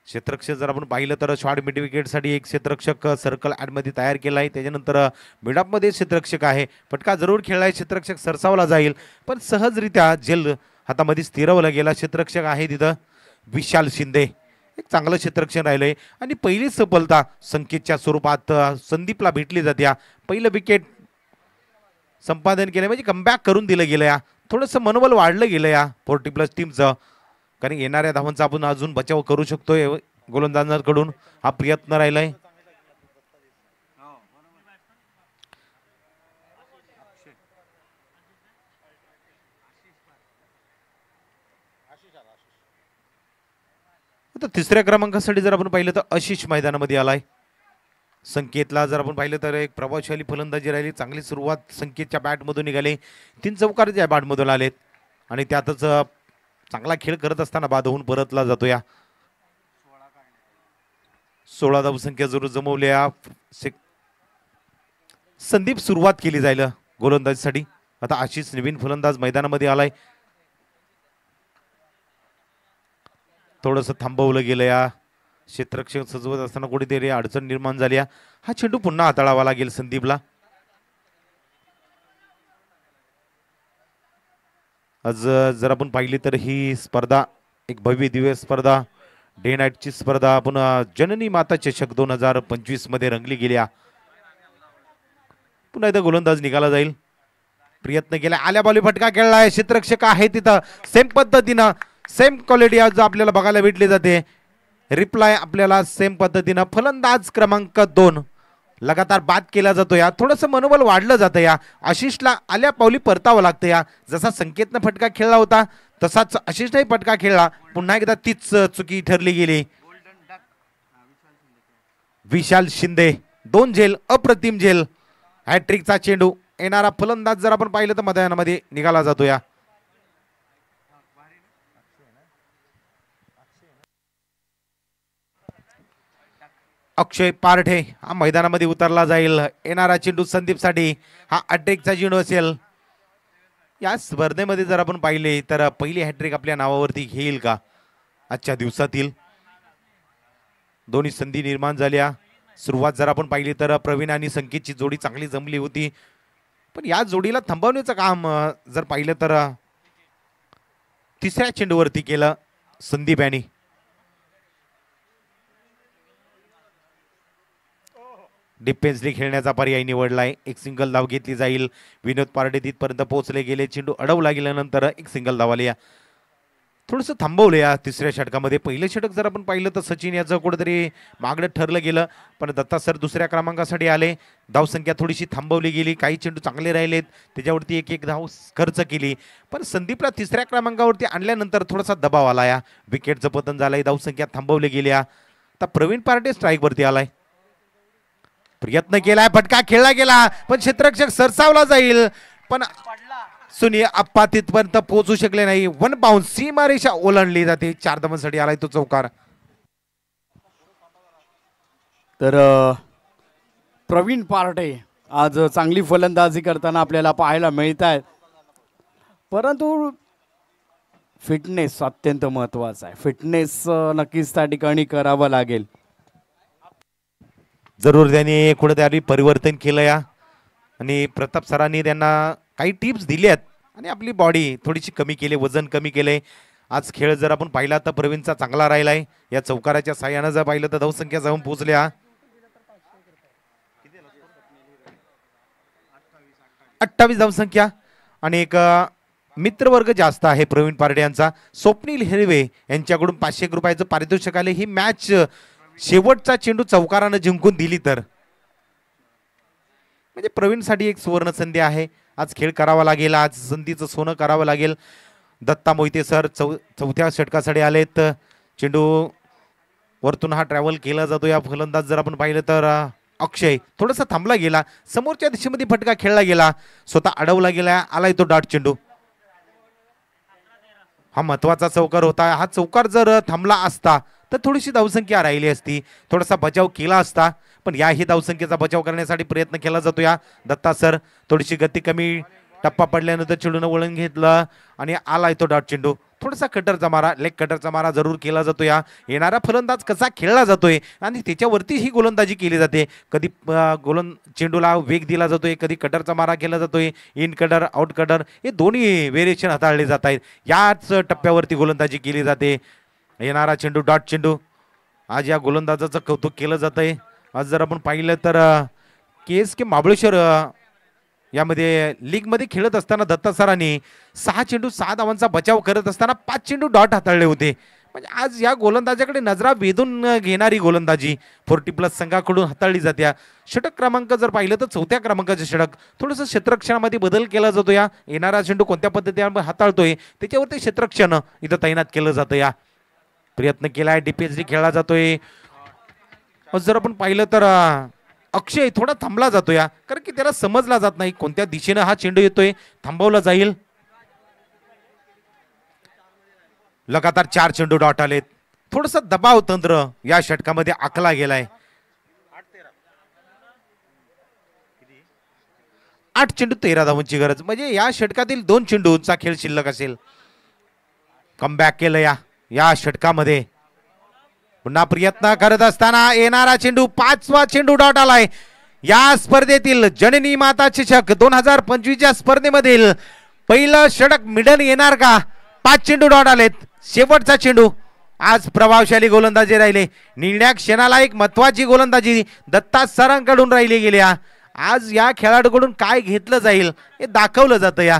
क्षेत्ररक्षक जर आपण पाहिलं तर शॉर्ट मिड विकेटसाठी एक क्षेत्ररक्षक सर्कल ॲडमध्ये तयार केला आहे त्याच्यानंतर मिडअपमध्ये क्षेत्ररक्षक आहे फटका जरूर खेळलाय क्षेत्ररक्षक सरसावला जाईल पण सहजरित्या झेल हातामध्ये स्थिरवला गेला क्षेत्ररक्षक आहे तिथं विशाल शिंदे एक चांगलं क्षेत्ररक्षण राहिलंय आणि पहिली सफलता संकेतच्या स्वरूपात संदीपला भेटली जाते पहिलं विकेट संपादन केलं म्हणजे कमबॅक करून दिलं गेलं या थोडंसं मनोबल वाढलं गेलं या 40+ टीमचं कारण येणाऱ्या धावांचा आपण अजून बचाव करू शकतोय गोलंदाजांकडून हा प्रयत्न राहिलाय तर तिसऱ्या क्रमांकासाठी जर आपण पाहिलं तर आशिष मैदानामध्ये आलाय संकेतला जर आपण पाहिलं तर एक प्रभावशाली फलंदाजी राहिली चांगली सुरुवात संकेतच्या बॅटमधून निघाली 3 चौकार त्या बॅटमधून आलेत आणि त्यातच चांगला खेळ करत असताना बाद होऊन परतला जातो या 16 धावसंख्या जरूर जमवल्या संदीप सुरुवात केली जाईल गोलंदाजीसाठी आता आशिष नवीन फलंदाज मैदानामध्ये आलाय थोडंसं थांबवलं गेलं या क्षेत्ररक्षक सजवत असताना कुठेतरी अडचण निर्माण झाली हा चेंडू पुन्हा हाताळावा लागेल संदीपला आज जर आपण पाहिली तर ही स्पर्धा एक भव्य दिव्य स्पर्धा डे नाईटची स्पर्धा आपण जननी माता चषक 2025 मध्ये रंगली गेल्या पुन्हा एकदा गोलंदाज निघाला जाईल प्रयत्न केला आल्या बॉली फटका खेळलाय क्षेत्ररक्षक आहे तिथं सेम पद्धतीनं सेम क्वालिटी आज आपल्याला बघायला भेटली जाते रिप्लाय आपल्याला सेम पद्धतीनं फलंदाज क्रमांक 2 लगातार बाद केला जातो या थोडंसं मनोबल वाढलं जातं या आशिषला आल्या पावली परतावं लागतं या जसा संकेतनं फटका खेळला होता तसाच आशिषनेही फटका खेळला पुन्हा एकदा तीच चुकी ठरली गेली विशाल शिंदे 2 झेल अप्रतिम झेल हॅट्रिकचा चेंडू येणारा फलंदाज जर आपण पाहिलं तर मैदानामध्ये निघाला जातो या अक्षय पारठे हा मैदानामध्ये उतरला जाईल येणारा चेंडू संदीपसाठी हा हॅट्रिकचा चेंडू असेल या स्पर्धेमध्ये जर आपण पाहिले तर पहिली हॅट्रिक आपल्या नावावरती घेईल का आजच्या दिवसातील दोन्ही संधी निर्माण झाल्या सुरुवात जर आपण पाहिली तर प्रवीण आणि संकेतची जोडी चांगली जमली होती पण या जोडीला थांबवण्याचं काम जर पाहिलं तर तिसऱ्या चेंडूवरती केलं संदीप यांनी डिफेन्सली खेळण्याचा पर्याय निवडलाय एक सिंगल धाव घेतली जाईल विनोद पारडे तिथपर्यंत पोहोचले गेले चेंडू अडवला गेल्यानंतर एक सिंगल धाव आली थोडंसं थांबवलं या तिसऱ्या षटकामध्ये. पहिलं षटक जर आपण पाहिलं तर सचिन याचं कुठेतरी मागणं ठरलं गेलं, पण दत्ता सर दुसऱ्या क्रमांकासाठी आले. धावसंख्या थोडीशी थांबवली गेली, काही चेंडू चांगले राहिलेत, त्याच्यावरती एक एक धाव खर्च केली, पण संदीपला तिसऱ्या क्रमांकावरती आणल्यानंतर थोडासा दबाव आला या. विकेटचं पतन झालंय, धावसंख्या थांबवली गेल्या. आता प्रवीण पार्टे स्ट्राईकवरती आलाय, प्रयत्न केलाय, फटका खेळला गेला, पण क्षेत्ररक्षक सरसावला जाईल, पण सुनील अप्पा तिथपर्यंत पोहोचू शकले नाही. वन बाउंस, सीमारेषा ओलांडली जाते. 4 धावांसाठी आलाय तो चौकार. तर प्रवीण पार्टे आज चांगली फलंदाजी करताना आपल्याला पाहायला मिळत आहेत, परंतु फिटनेस अत्यंत महत्वाचा आहे. फिटनेस नक्कीच त्या ठिकाणी करावं लागेल. जरूर त्यांनी कुठेतरी परिवर्तन केलं या, आणि प्रताप सरांनी त्यांना काही टिप्स दिल्यात आणि आपली बॉडी थोडीशी कमी केली, वजन कमी केले. आज खेळ जर आपण पाहिला तर प्रवीणचा चांगला राहिलाय. या चौकाराच्या साह्यानं जर पाहिलं तर धावसंख्या जाऊन पोहोचल्या 28 धावसंख्या, आणि एक मित्रवर्ग जास्त आहे प्रवीण पार्टे यांचा. स्वप्नील हिरवे यांच्याकडून 500 रुपयाचं पारितोषिक आले. ही मॅच शेवटचा चेंडू चौकारानं जिंकून दिली तर म्हणजे प्रवीणसाठी एक सुवर्ण संधी आहे. आज खेळ करावा लागेल, आज संधीचं सोनं करावं लागेल. दत्ता मोहिते सर चौथ्या षटकासाठी आलेत. चेंडू वरतून हा ट्रॅव्हल केला जातो. या फलंदाज जर आपण पाहिलं तर अक्षय थोडासा थांबला गेला, समोरच्या दिशेमध्ये फटका खेळला गेला, स्वतः अडवला गेला, आलाय तो डाट चेंडू. हा महत्वाचा चौकार होता. हा चौकार जर थांबला असता तर थोडीशी धावसंख्या राहिली असती, थोडासा बचाव केला असता, पण याही धावसंख्येचा बचाव करण्यासाठी प्रयत्न केला जातो या. दत्ता सर थोडीशी गती कमी, टप्पा पडल्यानंतर चेंडूनं वळण घेतलं आणि आलाय तो डॉट चेंडू. थोडासा कटरचा मारा, लेग कटरचा मारा जरूर केला जातो या. येणारा फलंदाज कसा खेळला जातोय आणि त्याच्यावरती ही गोलंदाजी केली जाते. कधी चेंडूला वेग दिला जातोय, कधी कटरचा मारा केला जातोय, इन कटर आउट कटर हे दोन्ही व्हेरिएशन हाताळले जात आहेत. याच टप्प्यावरती गोलंदाजी केली जाते. येणारा चेंडू डॉट चेंडू. आज या गोलंदाजाचं कौतुक केलं जात आहे. आज जर आपण पाहिलं तर KSK महाबळेश्वर यामध्ये लीगमध्ये खेळत असताना दत्ता सरांनी 6 चेंडू 6 धावांचा बचाव करत असताना 5 चेंडू डॉट हाताळले होते. म्हणजे आज या गोलंदाजाकडे नजरा वेधून घेणारी गोलंदाजी 40+ संघाकडून हाताळली जाते. षटक क्रमांक जर पाहिलं तर 4थ्या क्रमांकाचे षटक. थोडंसं क्षेत्ररक्षणामध्ये बदल केला जातो या. येणारा चेंडू कोणत्या पद्धतीने हाताळतोय त्याच्यावरती क्षेत्ररक्षण इथं तैनात केलं जातं या. प्रयत्न केलाय, DPSD खेळला जातोय. जर आपण पाहिलं तर अक्षय थोडा थांबला जातो या, कारण की त्याला समजला जात नाही कोणत्या दिशेनं हा चेंडू येतोय, थांबवला जाईल. लगातार 4 चेंडू डॉट आलेत. थोडस दबाव तंत्र या षटकामध्ये आखला गेलाय. 8 चेंडू 13 धावांची गरज, म्हणजे या षटकातील 2 चेंडूंचा खेळ शिल्लक असेल. कमबॅक केलं या षटकामध्ये. पुन्हा प्रयत्न करत असताना येणारा चेंडू 5वा चेंडू डॉट आलाय. या स्पर्धेतील जननी माता चषक 2025 स्पर्धेमधील पहिलं षटक मिडल येणार का? 5 चेंडू डॉट आलेत. शेवटचा चेंडू. आज प्रभावशाली गोलंदाजी राहिले. निर्णायक क्षणाला एक महत्वाची गोलंदाजी दत्ता सरांकडून राहिली गेल्या. आज या खेळाडूकडून काय घेतलं जाईल हे दाखवलं जातं या.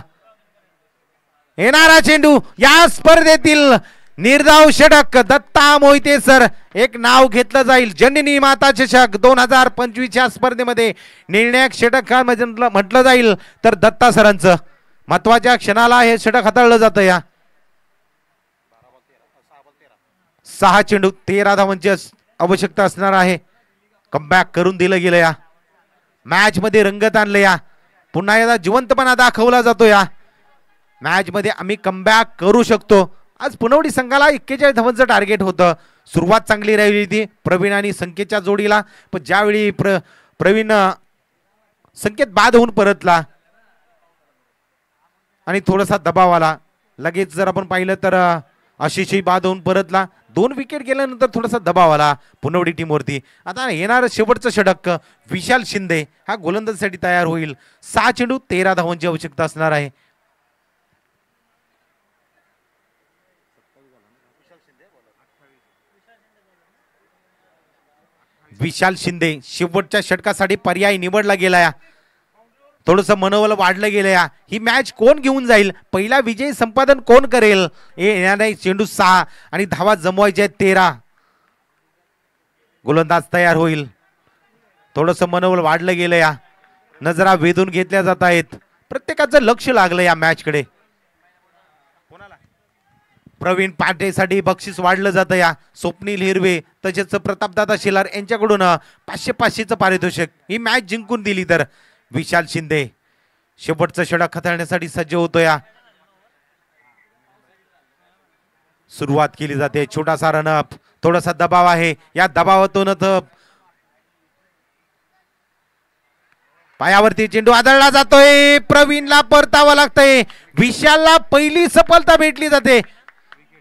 येणारा चेंडू या स्पर्धेतील निर्धाव षटक दत्ता मोहिते सर, एक नाव घेतलं जाईल जननी माता चषक 2025 स्पर्धेमध्ये. निर्णायक षटक म्हटलं जाईल तर दत्ता सरांचं. महत्वाच्या क्षणाला हे षटक हाताळलं जातं या. 6 चेंडू 13 धावांची आवश्यकता असणार आहे. कमबॅक करून दिलं गेलं या. मॅच मध्ये रंगत आणलं या. पुन्हा एकदा जिवंतपणा दाखवला जातो या. मॅच मध्ये आम्ही कमबॅक करू शकतो. आज पुनवडी संघाला 41 धावांचं टार्गेट होतं. सुरुवात चांगली राहिली ती प्रवीण आणि संकेतच्या जोडीला, पण ज्यावेळी प्रवीण संकेत बाद होऊन परतला आणि थोडासा दबाव आला, लगेच जर आपण पाहिलं तर आशिषही बाद होऊन परतला. 2 विकेट गेल्यानंतर थोडासा दबाव आला पुनवडी टीमवरती. आता येणार शेवटचं षटक विशाल शिंदे हा गोलंदाजीसाठी तयार होईल. 6 चेंडू 13 धावांची आवश्यकता असणार आहे. विशाल शिंदे शेवटच्या षटकासाठी पर्याय निवडला गेला. थोडंसं मनोबल वाढलं गेलं या. ही मॅच कोण घेऊन जाईल, पहिला विजय संपादन कोण करेल. येणारे चेंडू 6 आणि धावा जमवायचे 13. गोलंदाज तयार होईल. थोडंसं मनोबल वाढलं गेलं या. नजरा वेधून घेतल्या जात आहेत. प्रत्येकाचं लक्ष लागलं या मॅच कडे. प्रवीण पाटेसाठी बक्षीस वाढलं जातं या. स्वप्नील हिरवे तसेच प्रतापदादा शेलार यांच्याकडून 500-500चं पारितोषिक. ही मॅच जिंकून दिली तर विशाल शिंदे शेवटचं षटक हाताळण्यासाठी सज्ज होतो या. सुरुवात केली जाते. छोटासा रनअप, थोडासा दबाव आहे. या दबावातूनच पायावरती चेंडू आदळला जातोय. प्रवीणला परतावं लागतंय. विशालला पहिली सफलता भेटली जाते.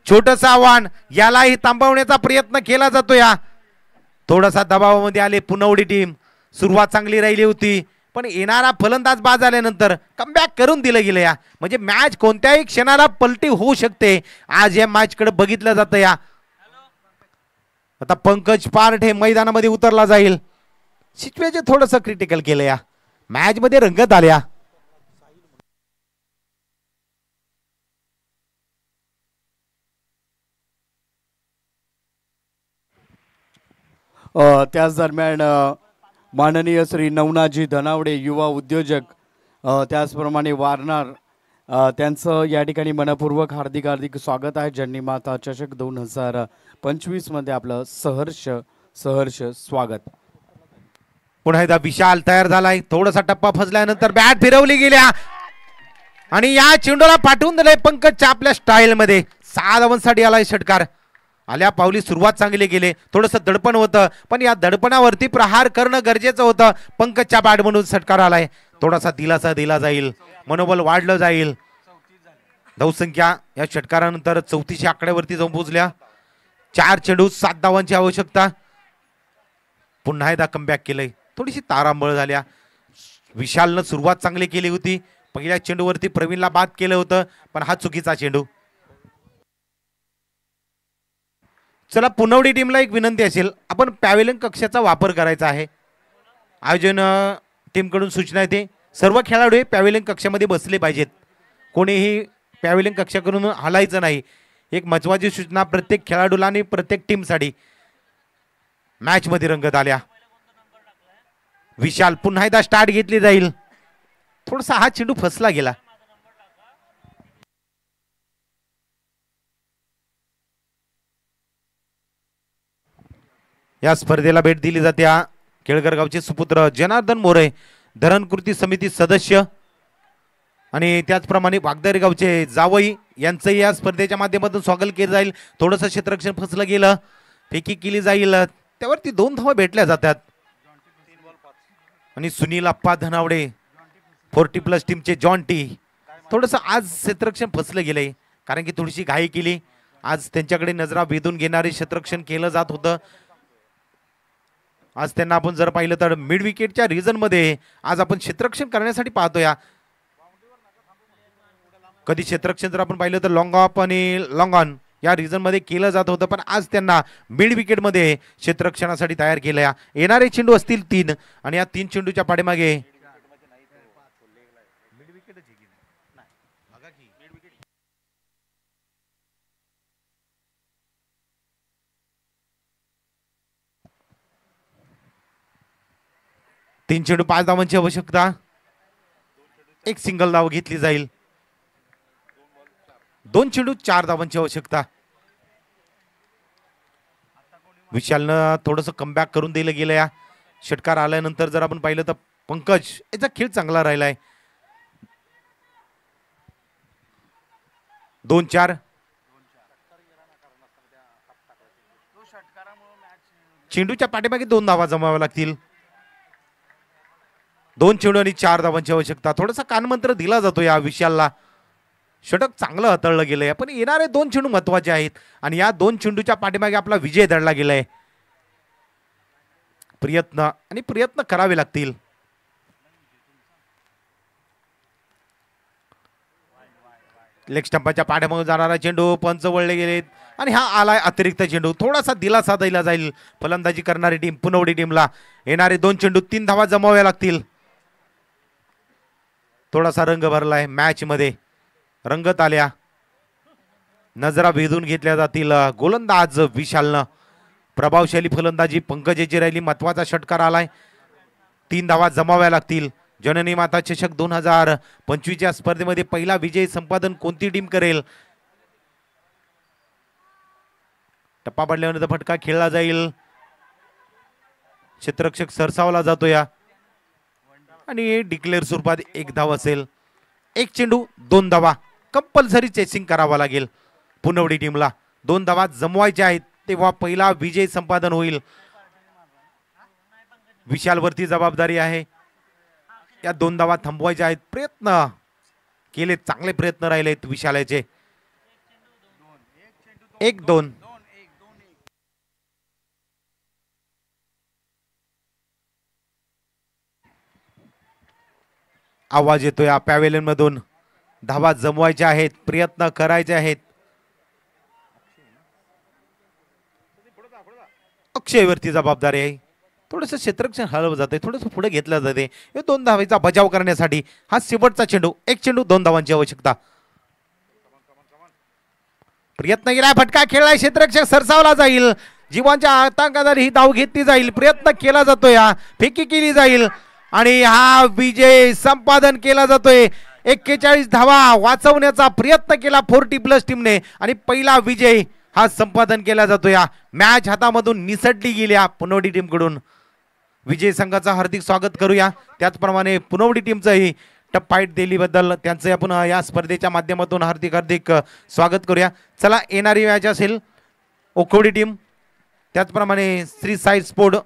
छोटस आव्हान, यालाही थांबवण्याचा प्रयत्न केला जातो या. थोडासा दबावामध्ये आले पुनवडी टीम. सुरुवात चांगली राहिली होती पण येणारा फलंदाज बाद झाल्यानंतर कमबॅक करून दिलं गेलं या. म्हणजे मॅच कोणत्याही क्षणाला पलटी होऊ शकते. आज या मॅच कडे बघितलं जातं या. आता पंकज पार्ट मैदानामध्ये उतरला जाईल. सिच्युएशन थोडंसं क्रिटिकल केलं या. मॅच मध्ये रंगत आल्या. त्याच दरम्यान माननीय श्री नवनाजी धनावडे युवा उद्योजक, त्याचप्रमाणे वारणार, त्यांचं या ठिकाणी मनपूर्वक हार्दिक हार्दिक स्वागत आहे. ज्यांनी माता चषक 2025 मध्ये आपलं सहर्ष स्वागत. पुन्हा एकदा विशाल तयार झालाय. थोडासा टप्पा फसल्यानंतर बॅट फिरवली गेल्या आणि या चेंडूला पाठवून दिलंय पंकजच्या आपल्या स्टाईल मध्ये. 6 धावांसाठी आलाय षटकार. आल्या पावली सुरुवात चांगली गेले. थोडंसं दडपण होतं पण या दडपणावरती प्रहार करणं गरजेचं होतं. पंकजच्या बॅट म्हणून षटकार आलाय. थोडासा दिलासा दिला जाईल, मनोबल वाढलं जाईल. धावसंख्या या षटकारानंतर 34 आकड्यावरती जाऊन पोहोचल्या. 4 चेंडू 7 धावांची आवश्यकता. पुन्हा एकदा कमबॅक केलंय. थोडीशी तारांबळ झाल्या. विशालनं सुरुवात चांगली केली होती. पहिल्या चेंडूवरती प्रवीणला बाद केलं होतं पण हा चुकीचा चेंडू. चला, पुनवडी टीमला एक विनंती असेल, आपण पॅव्हेलियन कक्षाचा वापर करायचा आहे. आयोजन टीमकडून सूचना येते, सर्व खेळाडू हे पॅव्हेलियन कक्षामध्ये बसले पाहिजेत. कोणीही पॅव्हेलियन कक्षाकडून हलायचं नाही. एक महत्त्वाची सूचना प्रत्येक खेळाडूला आणि प्रत्येक टीमसाठी. मॅच मध्ये रंगत आल्या. विशाल पुन्हा एकदा स्टार्ट घेतली जाईल. थोडासा हा चेंडू फसला गेला. या स्पर्धेला भेट दिली जाते केळकर गावचे सुपुत्र जनार्दन मोरे, धरणकृती समिती सदस्य, आणि त्याचप्रमाणे वागदरी गावचे जावई यांचंही या स्पर्धेच्या माध्यमातून स्वागत केलं जाईल. थोडंसं क्षेत्ररक्षण फसलं गेलं. फेकी केली जाईल. त्यावरती 2 धावा भेटल्या जातात. आणि सुनील अप्पा धनावडे 40+ टीमचे जॉन टी. थोडंसं आज क्षेत्ररक्षण फसलं गेलंय कारण की थोडीशी घाई केली. आज त्यांच्याकडे नजरा वेधून घेणारे क्षेत्ररक्षण केलं जात होतं. आज त्यांना आपण जर पाहिलं तर मिड विकेटच्या रिजन मध्ये आज आपण क्षेत्ररक्षण करण्यासाठी पाहतोय. कधी क्षेत्ररक्षण जर आपण पाहिलं तर लॉंग ऑफ आणि लॉंग ऑन या रिजन मध्ये केलं जात होतं पण आज त्यांना मिड विकेट मध्ये क्षेत्ररक्षणासाठी तयार केलं. येणारे चेंडू असतील 3 आणि या 3 चेंडूच्या पाठीमागे तीन चेंडू 5 धावांची आवश्यकता. एक सिंगल धाव घेतली जाईल. 2 चेंडू 4 धावांची आवश्यकता. विशालनं थोडंसं कमबॅक करून दिलं गेलं. या षटकार आल्यानंतर जर आपण पाहिलं तर पंकज याचा खेळ चांगला राहिलाय. 2-4 चेंडूच्या पाठीमागे 2 धावा जमाव्या लागतील. 2 चेंडू आणि 4 धावांची आवश्यकता. थोडासा कानमंत्र दिला जातो या विशालला. षटक चांगलं हाताळलं गेलंय पण येणारे 2 चेंडू महत्वाचे आहेत आणि या 2 चेंडूच्या पाठीमागे आपला विजय दडला गेलाय. प्रयत्न करावे लागतील. लेग स्टंपाच्या पाठीमागे जाणारा चेंडू पंच वळले गेलेत आणि हा आलाय अतिरिक्त चेंडू. थोडासा दिलासा दिला जाईल फलंदाजी करणारी टीम पुनवडी टीमला. येणारे 2 चेंडू 3 धावा जमाव्या लागतील. थोडासा रंग भरलाय मॅच मध्ये, रंगत आल्या, नजरा भेदून घेतल्या जातील. गोलंदाज विशालनं प्रभावशाली फलंदाजी पंकजेची राहिली. महत्वाचा षटकार आलाय, 3 धावा जमाव्या लागतील. जननी माता चषक 2025 या स्पर्धेमध्ये पहिला विजय संपादन कोणती टीम करेल? टप्पा पडल्यानंतर फटका खेळला जाईल. क्षेत्ररक्षक सरसावला जातो या आणि डिक्लेअर स्वरूपात 1 धाव असेल. 1 चेंडू 2 धावा, कंपल्सरी चेसिंग करावा लागेल पुनवडी टीमला. 2 धावा जमवायच्या आहेत, तेव्हा पहिला विजय संपादन होईल. विशालवरती जबाबदारी आहे. या 2 धावा थांबवायच्या आहेत. प्रयत्न केले, चांगले प्रयत्न राहिलेत विशालाचे. 1-2. आवाज येतोय या पॅव्हेलियन मधून. धावा जमवायच्या आहेत, प्रयत्न करायचे आहेत. अक्षयवरती जबाबदारी आहे. थोडंसं क्षेत्ररक्षण हलवलं जाते, थोडंसं पुढे घेतलं जाते. 2 धावेचा बचाव करण्यासाठी हा शेवटचा चेंडू. 1 चेंडू 2 धावांची आवश्यकता. प्रयत्न केला, फटका खेळलाय, क्षेत्ररक्षक सरसावला जाईल. जीवांच्या आतंकात ही धाव घेतली जाईल. प्रयत्न केला जातोय, फेकी केली जाईल आणि हा विजय संपादन केला जातोय. 41 धावा वाचवण्याचा प्रयत्न केला 40+ टीमने आणि पहिला विजय हा संपादन केला जातोय. मॅच हातामधून निसटली गेल्या पुनवडी टीम कडून. विजय संघाचं हार्दिक स्वागत करूया. त्याचप्रमाणे पुनवडी टीमचंही टप फाईट दिल्याबद्दल त्यांचं आपण या स्पर्धेच्या माध्यमातून हार्दिक हार्दिक स्वागत करूया. चला, येणारी मॅच असेल ओखवडी टीम, त्याचप्रमाणे श्री साई स्पोर्ट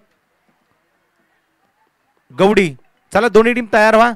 गवडी. चला, दोन्ही टीम तयार व्हा.